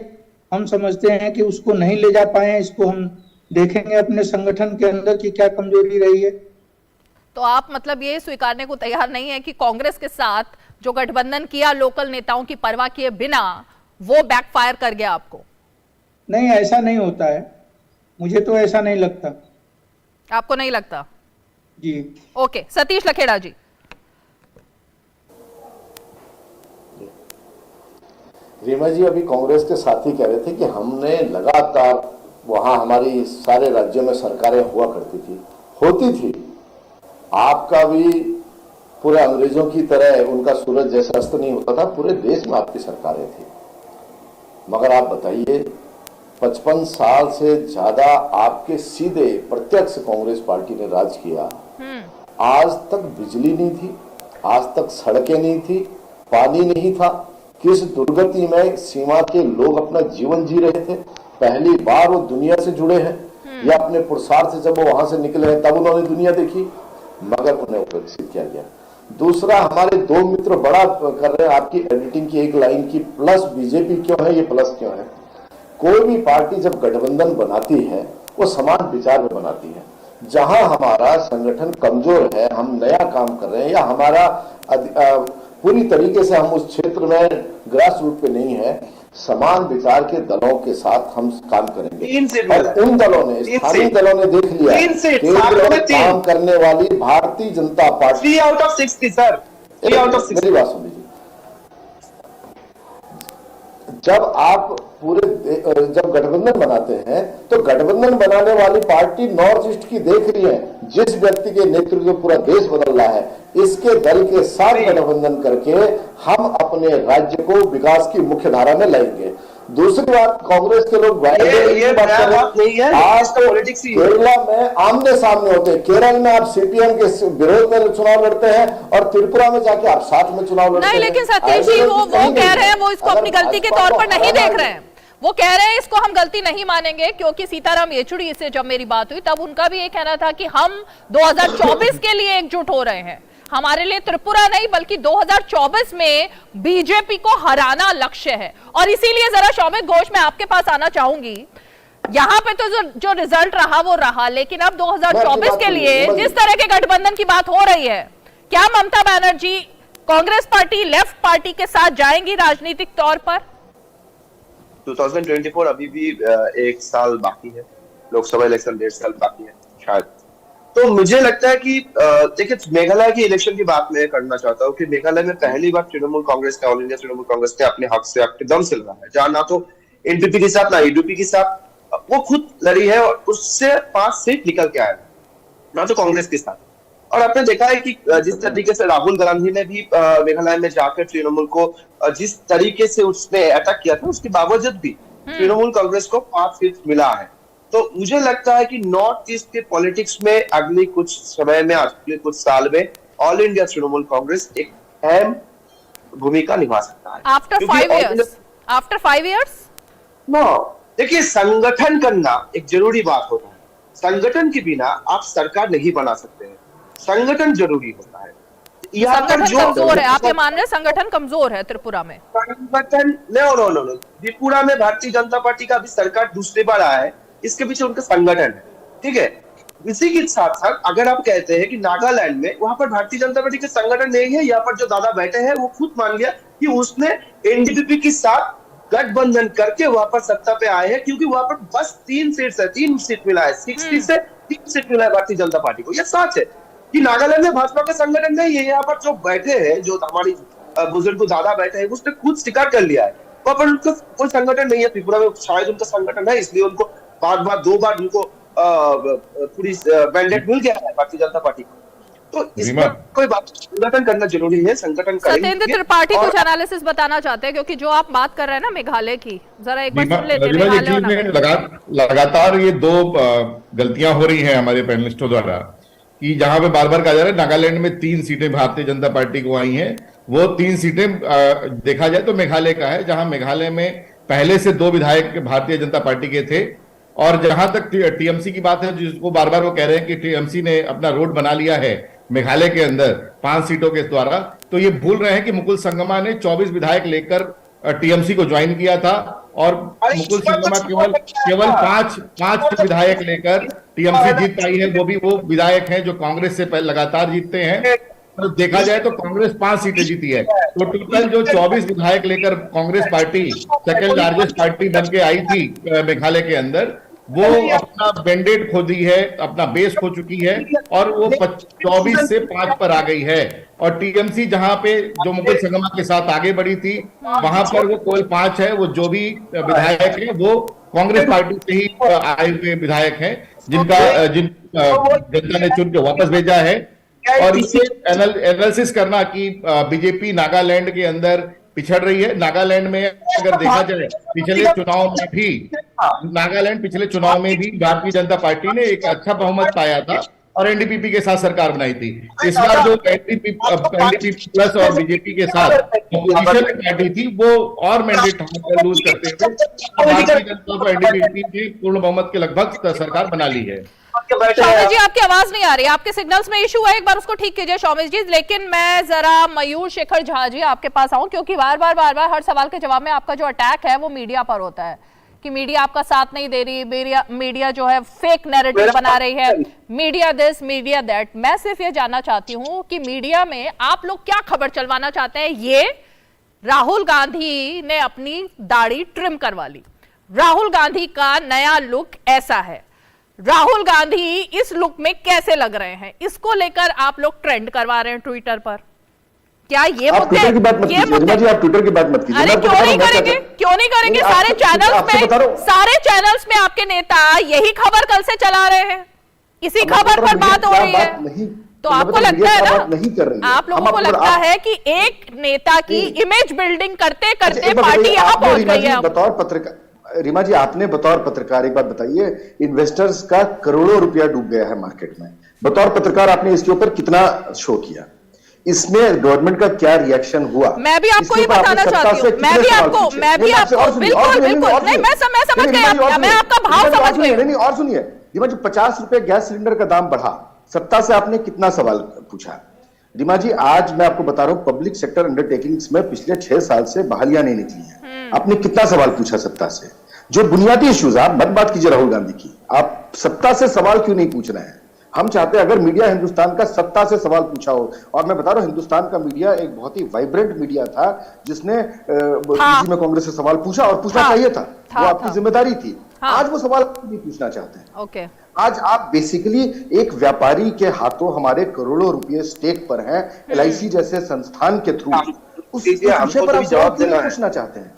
हम समझते हैं कि उसको नहीं ले जा पाए। इसको हम देखेंगे अपने संगठन के अंदर की क्या कमजोरी रही है। तो आप मतलब ये स्वीकारने को तैयार नहीं है कि कांग्रेस के साथ जो गठबंधन किया लोकल नेताओं की परवाह किए बिना, वो बैकफायर कर गया आपको? नहीं, ऐसा नहीं होता है, मुझे तो ऐसा नहीं लगता। आपको नहीं लगता? जी। ओके, सतीश लखेड़ा जी। रीमा जी, अभी कांग्रेस के साथी कह रहे थे कि हमने लगातार वहां हमारी सारे राज्यों में सरकारें हुआ करती थी, होती थी। आपका भी पूरे अंग्रेजों की तरह उनका सूरज जैसा अस्त नहीं होता था, पूरे देश में आपकी सरकारें थी। मगर आप बताइए, 55 साल से ज्यादा आपके सीधे प्रत्यक्ष कांग्रेस पार्टी ने राज किया, आज तक बिजली नहीं थी, आज तक सड़कें नहीं थी, पानी नहीं था। किस दुर्गति में सीमा के लोग अपना जीवन जी रहे थे। पहली बार वो दुनिया से जुड़े हैं, या अपने पुरुषार्थ से जब वो वहां से निकले हैं तब उन्होंने दुनिया देखी, मगर उन्हें उपेक्षित किया गया। दूसरा, हमारे दो मित्र बड़ा कर रहे हैं आपकी एडिटिंग की एक लाइन की, प्लस बीजेपी क्यों है, ये प्लस क्यों है। कोई भी पार्टी जब गठबंधन बनाती है वो समान विचार में बनाती है। जहां हमारा संगठन कमजोर है, हम नया काम कर रहे हैं, या हमारा पूरी तरीके से हम उस क्षेत्र में ग्रास रूट पे नहीं है, समान विचार के दलों के साथ हम काम करेंगे। और उन दलों ने, स्थानीय दलों ने देख लिया केंद्र में काम करने वाली Bharatiya Janata party 3 out of 6 थी सर, 3 out of 6। मेरी बात सुन लीजिए, जब आप जब गठबंधन बनाते हैं तो गठबंधन बनाने वाली पार्टी नॉर्थ ईस्ट की देख रही है, जिस व्यक्ति के नेतृत्व में पूरा देश बदल रहा है, इसके दल के साथ गठबंधन करके हम अपने राज्य को विकास की मुख्य धारा में लाएंगे। दूसरी बात, कांग्रेस के लोग ये बात नहीं है, आज तो पॉलिटिक्स केरला में आमने सामने होते हैं। केरल में आप सीपीएम के विरोध में चुनाव लड़ते हैं और त्रिपुरा में जाके आप साथ में चुनाव लड़ते हैं। नहीं, लेकिन सतीश जी वो कह रहे हैं, वो इसको अपनी गलती के तौर पर नहीं देख रहे हैं। वो कह रहे हैं इसको हम गलती नहीं मानेंगे, क्योंकि सीताराम येचुरी से जब मेरी बात हुई तब उनका भी ये कहना था कि हम 2024 के लिए एकजुट हो रहे हैं। हमारे लिए त्रिपुरा नहीं बल्कि 2024 में बीजेपी को हराना लक्ष्य है। और इसीलिए जरा शौमिक घोष, मैं आपके पास आना चाहूंगी। यहाँ पे तो जो रिजल्ट रहा वो रहा, लेकिन अब 2024 के लिए जिस तरह के गठबंधन की बात हो रही है, क्या Mamata Banerjee Congress party, left party के साथ जाएंगी राजनीतिक तौर पर? 2024 अभी भी 1 साल बाकी है, लोकसभा इलेक्शन 1.5 साल बाकी है शायद। तो मुझे लगता है कि देखिए, मेघालय की इलेक्शन की बात मैं करना चाहता हूँ कि मेघालय में पहली बार तृणमूल कांग्रेस ने, ऑल इंडिया तृणमूल कांग्रेस ने अपने हक से अपने दम से लड़ा है, जहां ना तो एनपीपी के साथ ना ईडीपी के साथ वो खुद लड़ी है और उससे 5 सीट निकल के आया, ना तो कांग्रेस के साथ। और आपने देखा है कि जिस तरीके से राहुल गांधी ने भी मेघालय में जाकर तृणमूल को जिस तरीके से उसने अटैक किया था, उसके बावजूद भी तृणमूल कांग्रेस को 5 सीट मिला है। तो मुझे लगता है कि नॉर्थ ईस्ट के पॉलिटिक्स में अगले कुछ समय में, अगले कुछ साल में ऑल इंडिया तृणमूल कांग्रेस एक अहम भूमिका निभा सकता है। आफ्टर 5 इयर्स नो, देखिए, संगठन करना एक जरूरी बात होता है। संगठन के बिना आप सरकार नहीं बना सकते हैं, संगठन जरूरी होता है। यहाँ पर जो कमजोर है, आप ये मान रहे संगठन कमजोर है त्रिपुरा में? संगठन नो, त्रिपुरा में भारतीय जनता पार्टी का अभी सरकार दूसरी बार आया है, इसके पीछे उनका संगठन है, ठीक है। इसी के साथ साथ अगर आप कहते हैं कि नागालैंड में वहां पर भारतीय जनता पार्टी के संगठन नहीं है, यहाँ पर जो दादा बैठे हैं वो खुद मान लिया कि उसने एनडीपी के साथ गठबंधन करके वहां पर सत्ता पे आए हैं, क्योंकि वहां पर बस 3 सीट मिला है, 60 से 3 सीट मिला है भारतीय जनता पार्टी को। यह सच है कि नागालैंड में भाजपा का संगठन नहीं है। यहाँ पर जो बैठे हैं, जो हमारी बुजुर्ग दादा बैठे हैं, उसने खुद स्वीकार कर लिया है, वहां पर उनका कोई संगठन नहीं है। त्रिपुरा में शायद उनका संगठन है, इसलिए उनको दो बार उनको पूरी मैंडेट मिल गया है भारतीय जनता पार्टी को। तो इस पर कोई बात, संगठन करना जरूरी है, संगठन करेंगे। सत्येंद्र त्रिपाठी कुछ एनालिसिस बताना चाहते हैं, क्योंकि जो आप बात कर रहे हैं ना मेघालय की, जरा एक बार सुन लेते हैं। लगातार ये 2 गलतियां हो रही हैं हमारे पैनलिस्टों द्वारा, कि जहां पे बार बार कहा जा रहा है नागालैंड में 3 सीटें भारतीय जनता पार्टी को आई हैं। वो 3 सीटें देखा जाए तो मेघालय का है, जहां मेघालय में पहले से 2 विधायक भारतीय जनता पार्टी के थे। और जहां तक टीएमसी की बात है, जिसको बार बार वो कह रहे हैं कि टीएमसी ने अपना रोड बना लिया है मेघालय के अंदर 5 सीटों के द्वारा, तो ये भूल रहे हैं कि मुकुल संगमा ने 24 विधायक लेकर टीएमसी को ज्वाइन किया था, और मुकुल संगमा केवल 5 विधायक लेकर टीएमसी जीत पाई है। वो भी वो विधायक हैं जो कांग्रेस से लगातार जीतते हैं। तो देखा जाए तो कांग्रेस 5 सीटें जीती है, तो टोटल जो 24 विधायक लेकर Congress party second largest party बन के आई थी मेघालय के अंदर, वो अपना मैंडेट खो दी है, अपना बेस खो चुकी है, और वो 24 से 5 पर आ गई है। और टीएमसी जहां पे जो मुकुल संगमा के साथ आगे बढ़ी थी, वहां पर वो केवल 5 है। वो जो भी विधायक है वो कांग्रेस पार्टी से ही आए हुए विधायक हैं, जिन जनता ने चुन के वापस भेजा है। और इसे एनालिसिस करना कि बीजेपी नागालैंड के अंदर पिछड़ रही है। नागालैंड में अगर देखा जाए पिछले चुनाव में भी भारतीय जनता पार्टी ने एक अच्छा बहुमत पाया था और एनडीपी के साथ सरकार बनाई थी। इस बार जो एनडीपी प्लस और बीजेपी के साथ अपोजिशन पार्टी थी, वो और मैंडेट लूज करते हुए भारतीय जनता को एनडीपी ने पूर्ण बहुमत के लगभग सरकार बना ली है। शौमिक जी, आपकी आवाज नहीं आ रही, आपके सिग्नल्स में इशू है, एक बार उसको ठीक कीजिए शौमिक जी। लेकिन मैं जरा मयूर शेखर झा जी आपके पास आऊं, क्योंकि बार बार हर सवाल के जवाब में आपका जो अटैक है वो मीडिया पर होता है कि मीडिया आपका साथ नहीं दे रही, मीडिया जो है फेक नैरेटिव बना रही है, मीडिया दिस मीडिया दैट। मैं सिर्फ ये जानना चाहती हूं कि मीडिया में आप लोग क्या खबर चलवाना चाहते हैं। ये राहुल गांधी ने अपनी दाढ़ी ट्रिम करवा ली, राहुल गांधी का नया लुक ऐसा है, राहुल गांधी इस लुक में कैसे लग रहे हैं, इसको लेकर आप लोग ट्रेंड करवा रहे हैं ट्विटर पर। क्या ये मुद्दे, आप ट्विटर की बात मत कीजिए। अरे क्यों नहीं करेंगे, क्यों नहीं करेंगे? सारे चैनल्स में आपके नेता यही खबर कल से चला रहे हैं, इसी खबर पर बात हो रही है। तो आपको लगता है ना, आप लोगों को लगता है कि एक नेता की इमेज बिल्डिंग करते करते पार्टी यहाँ पहुंच गई है। बतौर पत्रकार रीमा जी, आपने बतौर पत्रकार एक बात बताइए, इन्वेस्टर्स का करोड़ों रुपया डूब गया है मार्केट में, बतौर पत्रकार आपने इसके ऊपर कितना शो किया, इसमें गवर्नमेंट का क्या रिएक्शन हुआ? मैं भी आपको ये बताना चाहती हूँ, मैं भी आपको बिल्कुल बिल्कुल नहीं, मैं समझ गई, मैं आपका भाव समझ गई। नहीं, और सुनिए रीमा जी, 50 रुपए गैस सिलेंडर का दाम बढ़ा, सत्ता से आपने कितना सवाल पूछा? रीमा जी, आज मैं आपको बता रहा हूं, पब्लिक सेक्टर अंडरटेकिंग्स में पिछले 6 साल से बहालियां नहीं निकली हैं। आपने कितना सवाल पूछा सत्ता से? जो बुनियादी इश्यूज, आप मत बात कीजिए राहुल गांधी की, आप सत्ता से सवाल क्यों नहीं पूछ रहे हैं? हम चाहते हैं अगर मीडिया हिंदुस्तान का सत्ता से सवाल पूछा हो, और मैं बता रहा हूं हिंदुस्तान का मीडिया एक बहुत ही वाइब्रेंट मीडिया था जिसने बीच में कांग्रेस से सवाल पूछा और पूछना चाहिए था, वो आपकी जिम्मेदारी थी। आज वो सवाल नहीं पूछना चाहते हैं। ओके, आज आप बेसिकली एक व्यापारी के हाथों हमारे करोड़ों रुपए स्टेक पर हैं, LIC जैसे संस्थान के थ्रू, उस विषय पर आप जवाब देना पूछना चाहते हैं।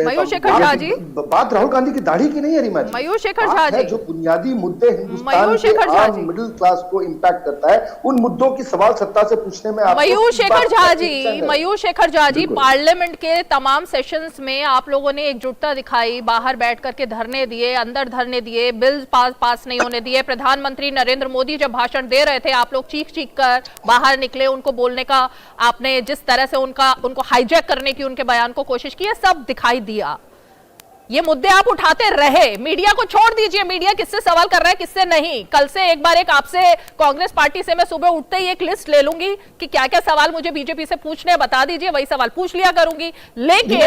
मयूर शेखर झा जी, बात राहुल गांधी की दाढ़ी की नहीं है रीमा जी, मयूर शेखर झा जी, जो बुनियादी मुद्दे हिंदुस्तान के आम मिडिल क्लास को इंपैक्ट करता है, उन मुद्दों की सवाल सत्ता से पूछने में मयूर शेखर झा जी, पार्लियामेंट के तमाम सेशंस में आप लोगों ने एकजुटता दिखाई, बाहर बैठ करके धरने दिए, अंदर धरने दिए, बिल पास नहीं होने दिए। प्रधानमंत्री नरेंद्र मोदी जब भाषण दे रहे थे, आप लोग चीख कर बाहर निकले, उनको बोलने का आपने जिस तरह से उनको हाईजैक करने की उनके बयान को कोशिश की है, सब दिखाई दिया। ये मुद्दे आप उठाते रहे, मीडिया को छोड़ दीजिए, मीडिया किससे सवाल कर रहा है किससे नहीं। कल से एक बार आपसे कांग्रेस पार्टी से मैं सुबह उठते ही एक लिस्ट ले लूंगी कि क्या क्या सवाल मुझे बीजेपी से पूछने हैं, बता दीजिए, वही सवाल पूछ लिया करूंगी। लेकिन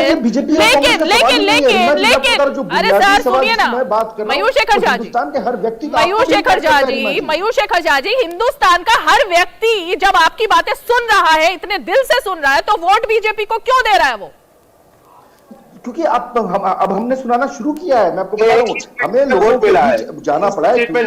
अरे सर सुनिए ना, मयूर शेखर झा जी, हिंदुस्तान का हर व्यक्ति जब आपकी बातें सुन रहा है, इतने दिल से सुन रहा है, तो वोट बीजेपी को क्यों दे रहा है वो? क्योंकि अब हमने सुनाना शुरू किया है। मैं आपको बता रहा हूँ, हमें लोगों के बीच जाना पड़ा है, डबल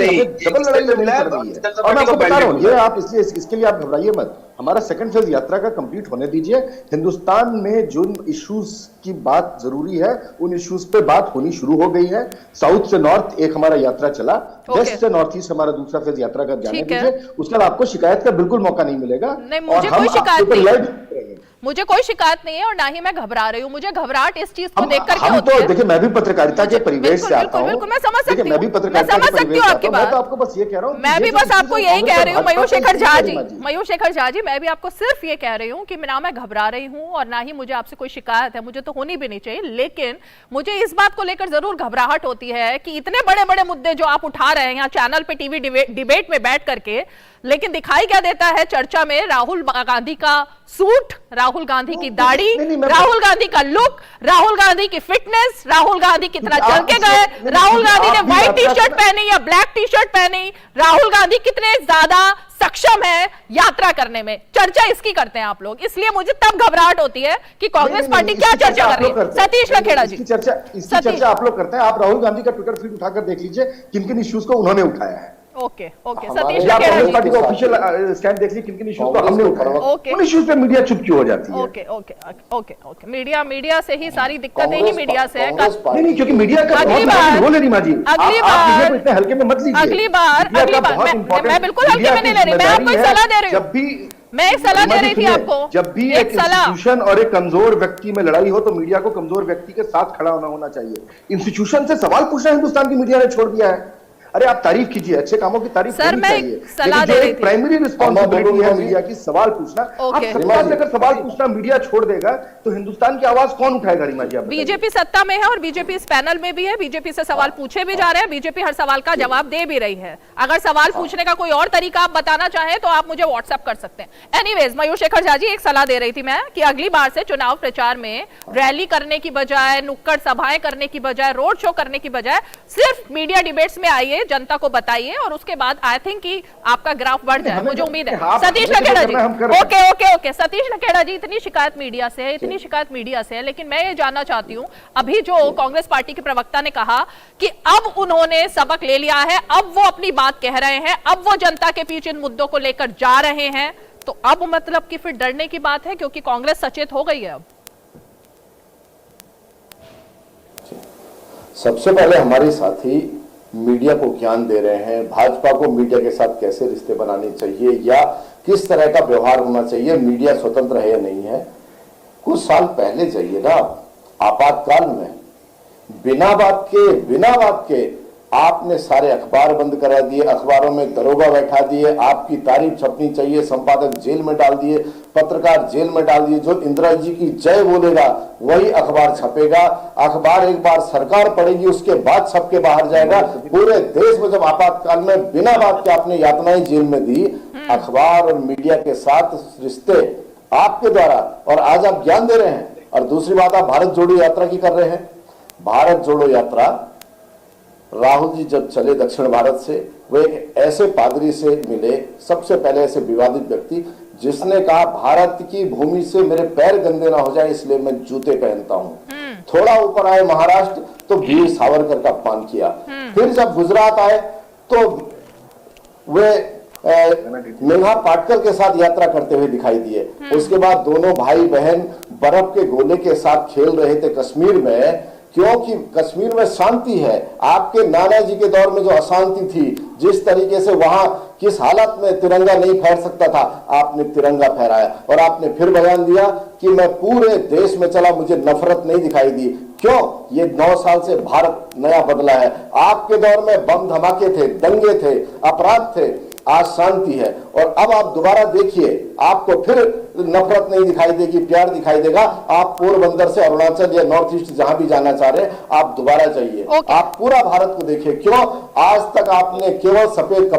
लड़ाई लड़नी पड़ रही है। और मैं आपको बता रहा हूँ, ये आप इसलिए इसके लिए आप घबराइए मत, हमारा सेकंड फेज यात्रा का कंप्लीट होने दीजिए। हिंदुस्तान में जिन इश्यूज की बात जरूरी है, उन इश्यूज पे बात होनी शुरू हो गई है। साउथ से नॉर्थ एक हमारा यात्रा चला, वेस्ट से नॉर्थ ईस्ट हमारा दूसरा फेज यात्रा का जाने दीजिए। उसके बाद आपको शिकायत का बिल्कुल मौका नहीं मिलेगा। मुझे कोई शिकायत नहीं, मुझे कोई शिकायत नहीं है और ना ही मैं घबरा रही हूँ। मुझे घबराहट इस चीज को देखकर क्या होती है? देखिए, मैं भी पत्रकारिता के परिवेश से आता हूँ, मैं समझ सकती हूँ, मैं भी पत्रकारिता के परिवेश से आता हूँ। मैं तो आपको बस ये कह रहा हूँ, मैं भी बस आपको यही कह रही हूँ मयूर शेखर झा जी, मैं भी आपको सिर्फ ये कह रही हूँ कि ना मैं घबरा रही हूँ और ना ही मुझे आपसे कोई शिकायत है, मुझे तो होनी भी नहीं चाहिए। लेकिन मुझे इस बात को लेकर जरूर घबराहट होती है कि इतने बड़े बड़े मुद्दे जो आप उठा रहे हैं यहाँ चैनल पे, टीवी डिबेट में बैठ करके, लेकिन दिखाई क्या देता है चर्चा में? राहुल गांधी का सूट, राहुल गांधी की दाढ़ी, राहुल गांधी का लुक, राहुल गांधी की फिटनेस, राहुल गांधी कितना चल के गए, राहुल गांधी ने व्हाइट टी शर्ट पहनी या ब्लैक टी शर्ट पहनी, राहुल गांधी कितने ज्यादा सक्षम है यात्रा करने में, चर्चा इसकी करते हैं आप लोग। इसलिए मुझे तब घबराहट होती है कि कांग्रेस पार्टी क्या चर्चा कर रही है। सतीश लखेड़ा जी, इसकी चर्चा आप लोग करते हैं। आप राहुल गांधी का ट्विटर फीड उठाकर देख लीजिए, किन किन इश्यूज को उन्होंने उठाया है। ओके सतीश लखेड़ा जी, पार्टी का ऑफिशियल स्टैंड देख लीजिए, किन किन इश्यूज को हमने उठाया। उन इश्यूज पे मीडिया चुप क्यों हो जाती है? ओके, मीडिया से ही सारी दिक्कतें ही मीडिया से है। नहीं, क्योंकि मीडिया का अगली बार इतने हल्के में मत लीजिए। अगली बार मैं बिल्कुल हल्के में नहीं ले रही, मैं आपको एक सलाह दे रही हूँ, मैं एक सलाह दे रही थी आपको। जब भी एक इंस्टीट्यूशन और एक कमजोर व्यक्ति में लड़ाई हो, तो मीडिया को कमजोर व्यक्ति के साथ खड़ा होना चाहिए। इंस्टीट्यूशन से सवाल पूछना हिंदुस्तान की मीडिया ने छोड़ दिया है। अरे आप तारीफ कीजिए, अच्छे कामों की तारीफ सर, करनी मैं चाहिए, सलाह दे लेकिन जो रही एक थी। प्राइमरी रिस्पॉन्सिबिलिटी है जी। मीडिया की, सवाल पूछना। आप ओके। सत्ता से अगर सवाल पूछना मीडिया छोड़ देगा तो हिंदुस्तान की आवाज कौन उठाएगा? रीमा जी आप बताइए। बीजेपी सत्ता में है और बीजेपी इस पैनल में भी है, बीजेपी से सवाल पूछे भी जा रहे हैं, बीजेपी हर सवाल का जवाब दे भी रही है। अगर सवाल पूछने का कोई और तरीका आप बताना चाहें तो आप मुझे व्हाट्सएप कर सकते हैं। एनीवेज, मयूर शेखर झा जी, एक सलाह दे रही थी मैं कि अगली बार से चुनाव प्रचार में रैली करने की बजाय, नुक्कड़ सभाएं करने की बजाय, रोड शो करने की बजाय सिर्फ मीडिया डिबेट्स में आइए, जनता को बताइए और उसके बाद आई थिंक कि आपका ग्राफ बढ़ जाए, मुझे उम्मीद है। Satish Lakhera ji, okay okay okay, Satish Lakhera ji, इतनी शिकायत मीडिया से है, इतनी शिकायत मीडिया से है, लेकिन मैं ये जानना चाहती हूं, अभी जो कांग्रेस पार्टी के प्रवक्ता ने कहा कि अब उन्होंने सबक ले लिया है, अब वो अपनी बात कह रहे हैं, अब वो जनता के बीच इन मुद्दों को लेकर जा रहे हैं, तो अब मतलब कि फिर डरने की बात है क्योंकि कांग्रेस सचेत हो गई है। अब सबसे पहले हमारे साथी मीडिया को ज्ञान दे रहे हैं, भाजपा को मीडिया के साथ कैसे रिश्ते बनाने चाहिए या किस तरह का व्यवहार होना चाहिए, मीडिया स्वतंत्र है या नहीं है। कुछ साल पहले जाइए ना, आपातकाल में बिना बात के आपने सारे अखबार बंद करा दिए, अखबारों में दरोगा बैठा दिए, आपकी तारीफ छपनी चाहिए, संपादक जेल में डाल दिए, पत्रकार जेल में डाल दिए। जो इंदिरा जी की जय बोलेगा वही अखबार छपेगा, अखबार एक बार सरकार पढ़ेगी उसके बाद छप के बाहर जाएगा। पूरे देश में जब आपातकाल में बिना बात के आपने यातनाएं जेल में दी, अखबार और मीडिया के साथ रिश्ते आपके द्वारा, और आज आप ज्ञान दे रहे हैं। और दूसरी बात, आप भारत जोड़ो यात्रा की कर रहे हैं। भारत जोड़ो यात्रा, राहुल जी जब चले दक्षिण भारत से, वो एक ऐसे पादरी से मिले, सबसे पहले ऐसे विवादित व्यक्ति जिसने कहा भारत की भूमि से मेरे पैर गंदे ना हो जाए इसलिए मैं जूते पहनता हूं। थोड़ा ऊपर आए महाराष्ट्र तो वीर सावरकर का अपमान किया। फिर जब गुजरात आए तो वे मेघा पाटकर के साथ यात्रा करते हुए दिखाई दिए। उसके बाद दोनों भाई बहन बर्फ के गोले के साथ खेल रहे थे कश्मीर में, क्योंकि कश्मीर में शांति है। आपके नाना जी के दौर में जो अशांति थी, जिस तरीके से वहां किस हालत में तिरंगा नहीं फहर सकता था, आपने तिरंगा फहराया और आपने फिर बयान दिया कि मैं पूरे देश में चला, मुझे नफरत नहीं दिखाई दी। क्यों? ये 9 साल से भारत नया बदला है। आपके दौर में बम धमाके थे, दंगे थे, अपराध थे, आज शांति है। और अब आप दोबारा देखिए, आपको फिर नफरत नहीं दिखाई देगी, प्यार दिखाई देगा। आप पोरबंदर से अरुणाचल या नॉर्थ ईस्ट जहां भी जाना चाह रहे हैं, आप दोबारा जाइए। आप पूरा भारत को देखिए। क्यों? आज तक आपने केवल सफेद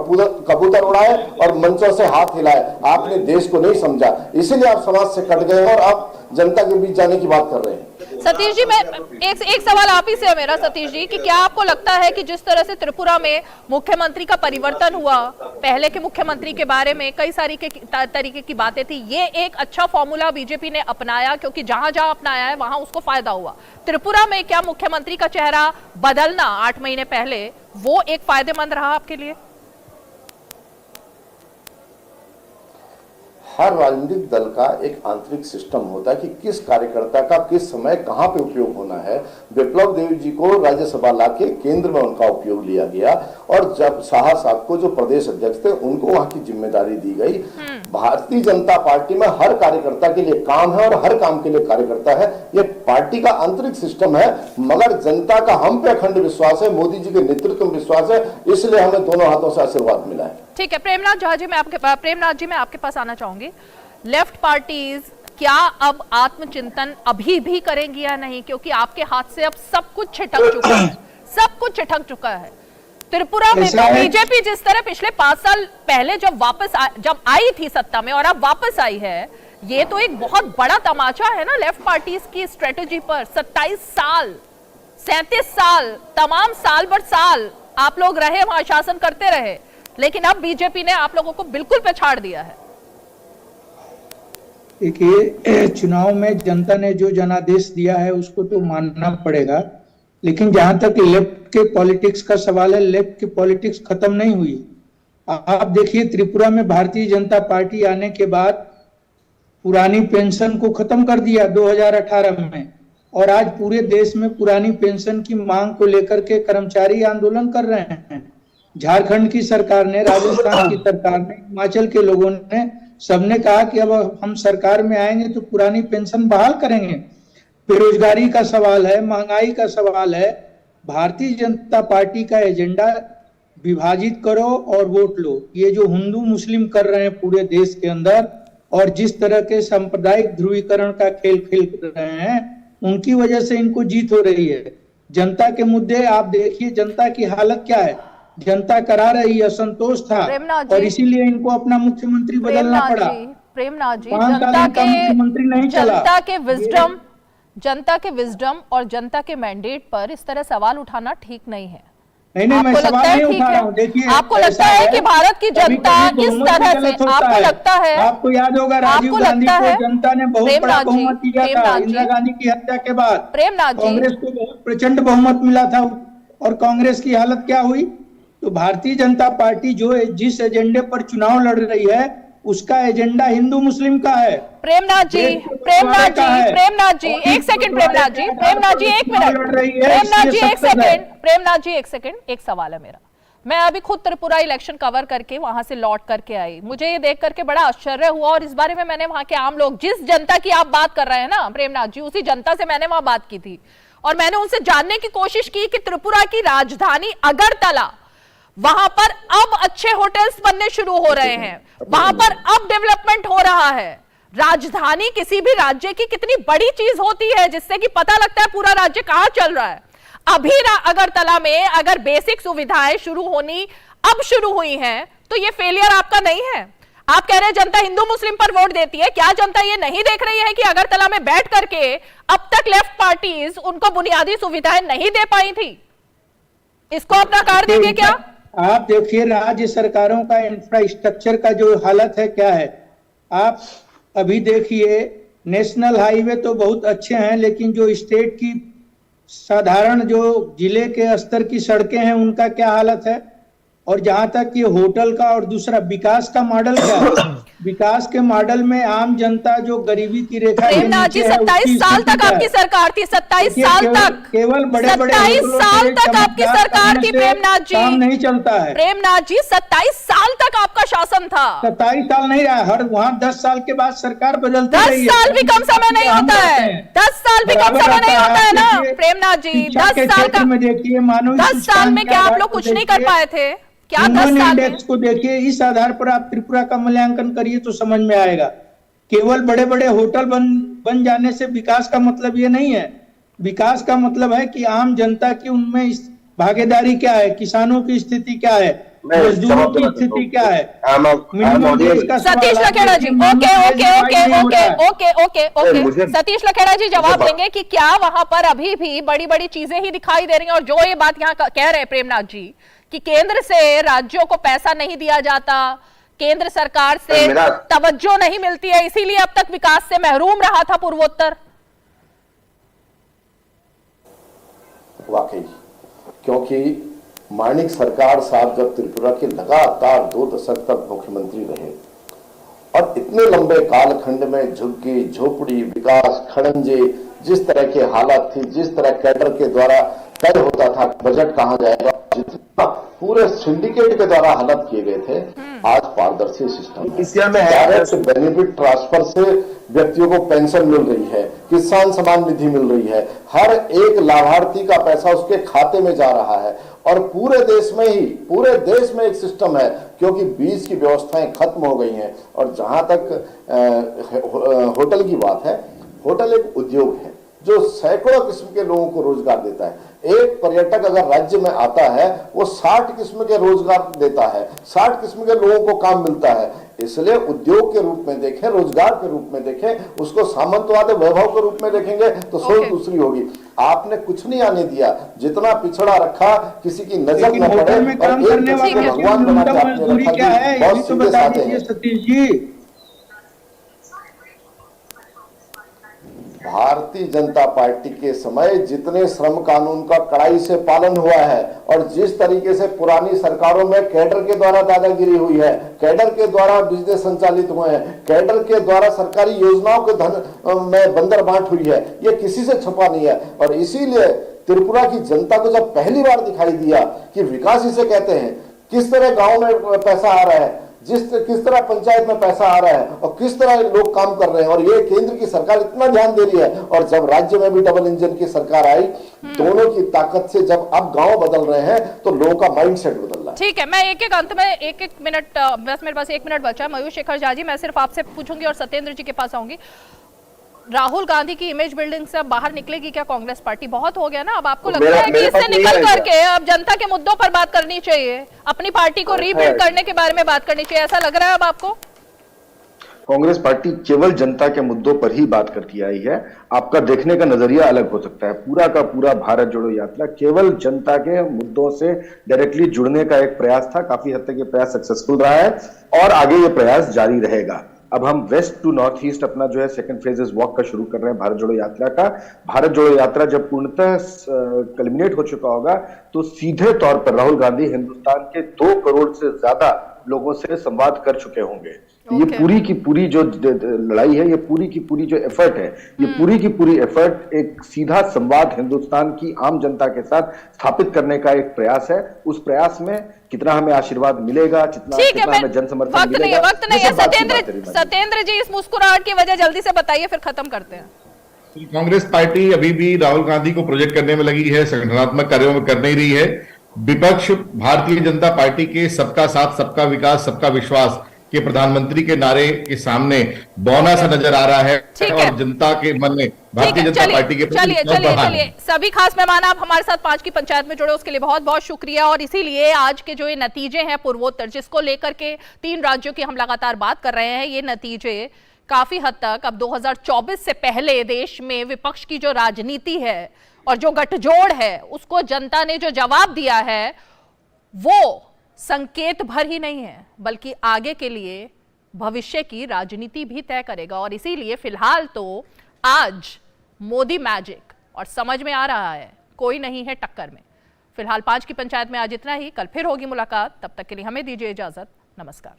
कबूतर उड़ाए और मंचों से हाथ हिलाए, आपने देश को नहीं समझा, इसीलिए आप समाज से कट गए और आप जनता के बीच जाने की बात कर रहे हैं। सतीश जी, मैं एक सवाल आप ही से है मेरा, सतीश जी, कि क्या आपको लगता है कि जिस तरह से त्रिपुरा में मुख्यमंत्री का परिवर्तन हुआ, पहले के मुख्यमंत्री के बारे में कई सारी तरीके की बातें थी, ये एक अच्छा फॉर्मूला बीजेपी ने अपनाया क्योंकि जहां जहां अपनाया है वहां उसको फायदा हुआ। त्रिपुरा में क्या मुख्यमंत्री का चेहरा बदलना 8 महीने पहले वो एक फायदेमंद रहा आपके लिए? हर राजनीतिक दल का एक आंतरिक सिस्टम होता है कि किस कार्यकर्ता का किस समय कहां पे उपयोग होना है। विप्लव देव जी को राज्यसभा लाके केंद्र में उनका उपयोग लिया गया और जब शाह साहब को जो प्रदेश अध्यक्ष थे उनको वहां की जिम्मेदारी दी गई। भारतीय जनता पार्टी में हर कार्यकर्ता के लिए काम है और हर काम के लिए कार्यकर्ता है। ये पार्टी का आंतरिक सिस्टम है, मगर जनता का हम पे अखंड विश्वास है, मोदी जी के नेतृत्व में विश्वास है, इसलिए हमें दोनों हाथों से आशीर्वाद मिला है। ठीक है, प्रेमनाथ झा जी, प्रेमनाथ जी मैं आपके पास आना चाहूंगी। लेफ्ट पार्टीज क्या अब आत्मचिंतन अभी भी करेंगी या नहीं? क्योंकि आपके हाथ से अब सब कुछ छिटक चुका है, सब कुछ छिटक चुका है। त्रिपुरा में तो बीजेपी जिस तरह पिछले 5 साल पहले जब आई थी सत्ता में और अब वापस आई है, ये तो एक बहुत बड़ा तमाचा है ना लेफ्ट पार्टीज की स्ट्रेटेजी पर। 27 साल 37 साल तमाम साल भर साल आप लोग रहे, वहां शासन करते रहे, लेकिन अब बीजेपी ने आप लोगों को बिल्कुल पछाड़ दिया है। देखिए, चुनाव में जनता ने जो जनादेश दिया है उसको तो मानना पड़ेगा, लेकिन जहां तक लेफ्ट के पॉलिटिक्स का सवाल है, लेफ्ट की पॉलिटिक्स खत्म नहीं हुई। आप देखिए, त्रिपुरा में भारतीय जनता पार्टी आने के बाद पुरानी पेंशन को खत्म कर दिया 2018 में, और आज पूरे देश में पुरानी पेंशन की मांग को लेकर के कर्मचारी आंदोलन कर रहे हैं। झारखंड की सरकार ने, राजस्थान की सरकार ने, हिमाचल के लोगों ने, सबने कहा कि अब हम सरकार में आएंगे तो पुरानी पेंशन बहाल करेंगे। बेरोजगारी का सवाल है, महंगाई का सवाल है। भारतीय जनता पार्टी का एजेंडा विभाजित करो और वोट लो। ये जो हिंदू मुस्लिम कर रहे हैं पूरे देश के अंदर, और जिस तरह के सांप्रदायिक ध्रुवीकरण का खेल खेल रहे हैं, उनकी वजह से इनको जीत हो रही है। जनता के मुद्दे आप देखिए, जनता की हालत क्या है, जनता करा रही असंतोष था और इसीलिए इनको अपना मुख्यमंत्री बदलना पड़ा। प्रेमनाथ जी, 5 साल इनका मुख्यमंत्री नहीं चला। जनता के विजडम और जनता के मैंडेट पर इस तरह सवाल उठाना ठीक नहीं है। नहीं, मैं सवाल नहीं उठा रहा हूँ। देखिए, आपको लगता है कि भारत की जनता किस तरह से, आपको लगता है, आपको याद होगा राजीव गांधी को जनता ने बहुत बड़ा बहुमत दिया था इंदिरा गांधी की हत्या के बाद। कांग्रेस को बहुत प्रचंड बहुमत मिला था और कांग्रेस की हालत क्या हुई? तो भारतीय जनता पार्टी जो जिस एजेंडे पर चुनाव लड़ रही है, उसका एजेंडा हिंदू मुस्लिम का है। प्रेमनाथ जी, एक सेकंड, प्रेमनाथ जी, एक मिनट, प्रेमनाथ जी एक सेकंड, एक सवाल है मेरा। मैं अभी खुद त्रिपुरा इलेक्शन कवर करके वहां से लौट करके आई, मुझे ये देख करके बड़ा आश्चर्य हुआ और इस बारे में मैंने वहां के आम लोग, जिस जनता की आप बात कर रहे हैं ना प्रेमनाथ जी, उसी जनता से मैंने वहां बात की थी और मैंने उनसे जानने की कोशिश की कि त्रिपुरा की राजधानी अगरतला, वहां पर अब अच्छे होटल्स बनने शुरू हो रहे हैं, वहां पर अब डेवलपमेंट हो रहा है। राजधानी किसी भी राज्य की कितनी बड़ी चीज होती है, जिससे कि पता लगता है पूरा राज्य कहां चल रहा है। अभी अगरतला में अगर बेसिक सुविधाएं शुरू हुई हैं, तो ये फेलियर आपका नहीं है। आप कह रहे हैं जनता हिंदू मुस्लिम पर वोट देती है, क्या जनता ये नहीं देख रही है कि अगरतला में बैठ करके अब तक लेफ्ट पार्टीज उनको बुनियादी सुविधाएं नहीं दे पाई थी? इसको अपना कार्ड देंगे क्या? आप देखिए, राज्य सरकारों का इंफ्रास्ट्रक्चर का जो हालत है क्या है। आप अभी देखिए, नेशनल हाईवे तो बहुत अच्छे हैं, लेकिन जो स्टेट की साधारण जो जिले के स्तर की सड़कें हैं, उनका क्या हालत है। और जहां तक ये होटल का और दूसरा विकास का मॉडल क्या है, विकास के मॉडल में आम जनता जो गरीबी की रेखा के नीचे है, 27 साल तक आपकी सरकार थी, 27 साल तक, केवल बड़े बड़े 27 साल तक आपकी सरकार थी प्रेमनाथ जी, काम नहीं चलता है। प्रेमनाथ जी, 27 साल तक आपका शासन था। 27 साल नहीं रहा, हर वहाँ 10 साल के बाद सरकार बदलती रही है। 10 साल भी कम समय नहीं होता है, 10 साल भी कम समय नहीं होता है ना प्रेमनाथ जी। 10 साल का में देखिए, मानव 10 साल में क्या आप लोग कुछ नहीं कर पाए थे क्या? 10 साल इंडेक्स को देखिए, इस आधार पर आप त्रिपुरा का मूल्यांकन करिए तो समझ में आएगा। केवल बड़े बड़े होटल बन जाने से विकास का मतलब ये नहीं है। विकास का मतलब है कि आम जनता की उनमें भागीदारी क्या है, किसानों की स्थिति क्या है, मजदूरों की स्थिति क्या है। सतीश लखेड़ा जी, ओके, सतीश लखेड़ा जी जवाब देंगे कि क्या वहां पर अभी भी बड़ी बड़ी चीजें ही दिखाई दे रही हैं? और जो ये बात यहाँ कह रहे हैं प्रेमनाथ जी कि केंद्र से राज्यों को पैसा नहीं दिया जाता, केंद्र सरकार से तवज्जो नहीं मिलती है, इसीलिए अब तक विकास से महरूम रहा था पूर्वोत्तर। वाकई, क्योंकि माणिक सरकार साहब जब त्रिपुरा के लगातार 2 दशक तक मुख्यमंत्री रहे और इतने लंबे कालखंड में झुग्गी झोपड़ी विकास खड़ंजे जिस तरह के हालात थी, जिस तरह कैडर के द्वारा तय होता था बजट कहां जाएगा, जितना पूरे सिंडिकेट के द्वारा हालत किए गए थे, आज पारदर्शी सिस्टम में डायरेक्ट बेनिफिट ट्रांसफर से व्यक्तियों को पेंशन मिल रही है, किसान सम्मान निधि मिल रही है, हर एक लाभार्थी का पैसा उसके खाते में जा रहा है और पूरे देश में एक सिस्टम है, क्योंकि बीज की व्यवस्थाएं खत्म हो गई हैं। और जहां तक होटल की बात है, होटल एक उद्योग है जो सैकड़ों किस्म के लोगों को रोजगार देता है। एक पर्यटक अगर राज्य में आता है, वो 60 किस्म के रोजगार देता है, 60 किस्म के लोगों को काम मिलता है। इसलिए उद्योग के रूप में देखें, रोजगार के रूप में देखें, उसको सामंतवाद वैभव के रूप में देखेंगे तो सोच दूसरी होगी। आपने कुछ नहीं आने दिया, जितना पिछड़ा रखा, किसी की नजर न पड़े और एक भगवान बना के आपने रखा। बहुत सीधे साधे हैं सतीश जी। भारतीय जनता पार्टी के समय जितने श्रम कानून का कड़ाई से पालन हुआ है और जिस तरीके से पुरानी सरकारों में कैडर के द्वारा दादागिरी हुई है, कैडर के द्वारा बिजनेस संचालित हुए हैं, कैडर के द्वारा सरकारी योजनाओं के धन में बंदर बांट हुई है, ये किसी से छुपा नहीं है। और इसीलिए त्रिपुरा की जनता को जब पहली बार दिखाई दिया कि विकास इसे कहते हैं, किस तरह गाँव में पैसा आ रहा है, किस तरह पंचायत में पैसा आ रहा है और किस तरह लोग काम कर रहे हैं, और ये केंद्र की सरकार इतना ध्यान दे रही है, और जब राज्य में भी डबल इंजन की सरकार आई, दोनों की ताकत से जब अब गांव बदल रहे हैं तो लोगों का माइंडसेट बदल रहा है। ठीक है, मैं एक अंत में एक मिनट, बस मेरे पास 1 मिनट बचा है। मयूर शेखर झा जी, मैं सिर्फ आपसे पूछूंगी और सत्येंद्र जी के पास आऊंगी। राहुल गांधी की इमेज बिल्डिंग से अब बाहर निकलेगी क्या कांग्रेस पार्टी? बहुत हो गया ना, अब आपको लगता है कि इससे निकल करके अब जनता के मुद्दों पर बात करनी चाहिए, अपनी पार्टी को रीबिल्ड करने के बारे में बात करनी चाहिए, ऐसा लग रहा है अब आपको? कांग्रेस पार्टी केवल जनता के मुद्दों पर ही बात करती आई है। आपका देखने का नजरिया अलग हो सकता है। पूरा का पूरा भारत जोड़ो यात्रा केवल जनता के मुद्दों से डायरेक्टली जुड़ने का एक प्रयास था। काफी हद तक ये प्रयास सक्सेसफुल रहा है और आगे ये प्रयास जारी रहेगा। अब हम वेस्ट टू नॉर्थ ईस्ट अपना जो है सेकंड फेजेस वॉक का शुरू कर रहे हैं भारत जोड़ो यात्रा का। भारत जोड़ो यात्रा जब पूर्णतः कल्मिनेट हो चुका होगा तो सीधे तौर पर राहुल गांधी हिंदुस्तान के 2 करोड़ से ज्यादा लोगों से संवाद कर चुके होंगे। ये पूरी की पूरी जो लड़ाई है, ये पूरी की पूरी जो एफर्ट है, ये पूरी की पूरी एफर्ट एक सीधा संवाद हिंदुस्तान की आम जनता के साथ स्थापित करने का एक प्रयास है। उस प्रयास में कितना हमें आशीर्वाद मिलेगा, कितना हमें जन समर्थन मिलेगा, वक्त नहीं है। सत्येंद्र जी, इस मुस्कुराहट की वजह जल्दी से बताइए, फिर खत्म करते हैं। कांग्रेस पार्टी अभी भी राहुल गांधी को प्रोजेक्ट करने में लगी है, संगठनात्मक कार्यों में कर नहीं रही है। विपक्ष भारतीय जनता पार्टी के सबका साथ, सबका विकास, सबका विश्वास के प्रधानमंत्री के नारे के सामने बौना सा नजर आ रहा है और जनता के मन में भारतीय जनता पार्टी के चलिए सभी खास मेहमान आप हमारे साथ 5 की पंचायत में जुड़े, उसके लिए बहुत बहुत शुक्रिया। और इसीलिए आज के जो ये नतीजे हैं पूर्वोत्तर, जिसको लेकर के 3 राज्यों की हम लगातार बात कर रहे हैं, ये नतीजे काफी हद तक अब 2024 से पहले देश में विपक्ष की जो राजनीति है और जो गठजोड़ है, उसको जनता ने जो जवाब दिया है वो संकेत भर ही नहीं है, बल्कि आगे के लिए भविष्य की राजनीति भी तय करेगा। और इसीलिए फिलहाल तो आज मोदी मैजिक और समझ में आ रहा है कोई नहीं है टक्कर में। फिलहाल 5 की पंचायत में आज इतना ही, कल फिर होगी मुलाकात, तब तक के लिए हमें दीजिए इजाजत, नमस्कार।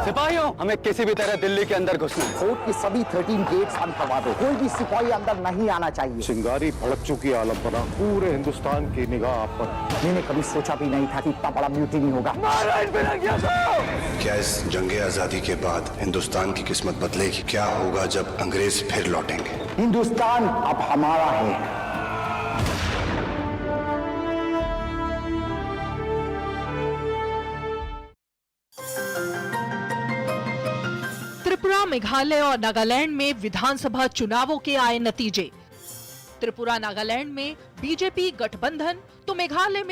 सिपाहियों, हमें किसी भी तरह दिल्ली के अंदर घुसना है। कोर्ट की सभी 13 गेट्स बंद करवा दो, कोई भी सिपाही अंदर नहीं आना चाहिए। चिंगारी भड़क चुकी आलम परा, पूरे हिंदुस्तान की निगाह आप पर। मैंने कभी सोचा भी नहीं था कि इतना बड़ा म्यूटिनी होगा। क्या इस जंगे आजादी के बाद हिंदुस्तान की किस्मत बदलेगी? क्या होगा जब अंग्रेज फिर लौटेंगे? हिंदुस्तान अब हमारा है। त्रिपुरा, मेघालय और नागालैंड में विधानसभा चुनावों के आए नतीजे। त्रिपुरा नागालैंड में बीजेपी गठबंधन, तो मेघालय में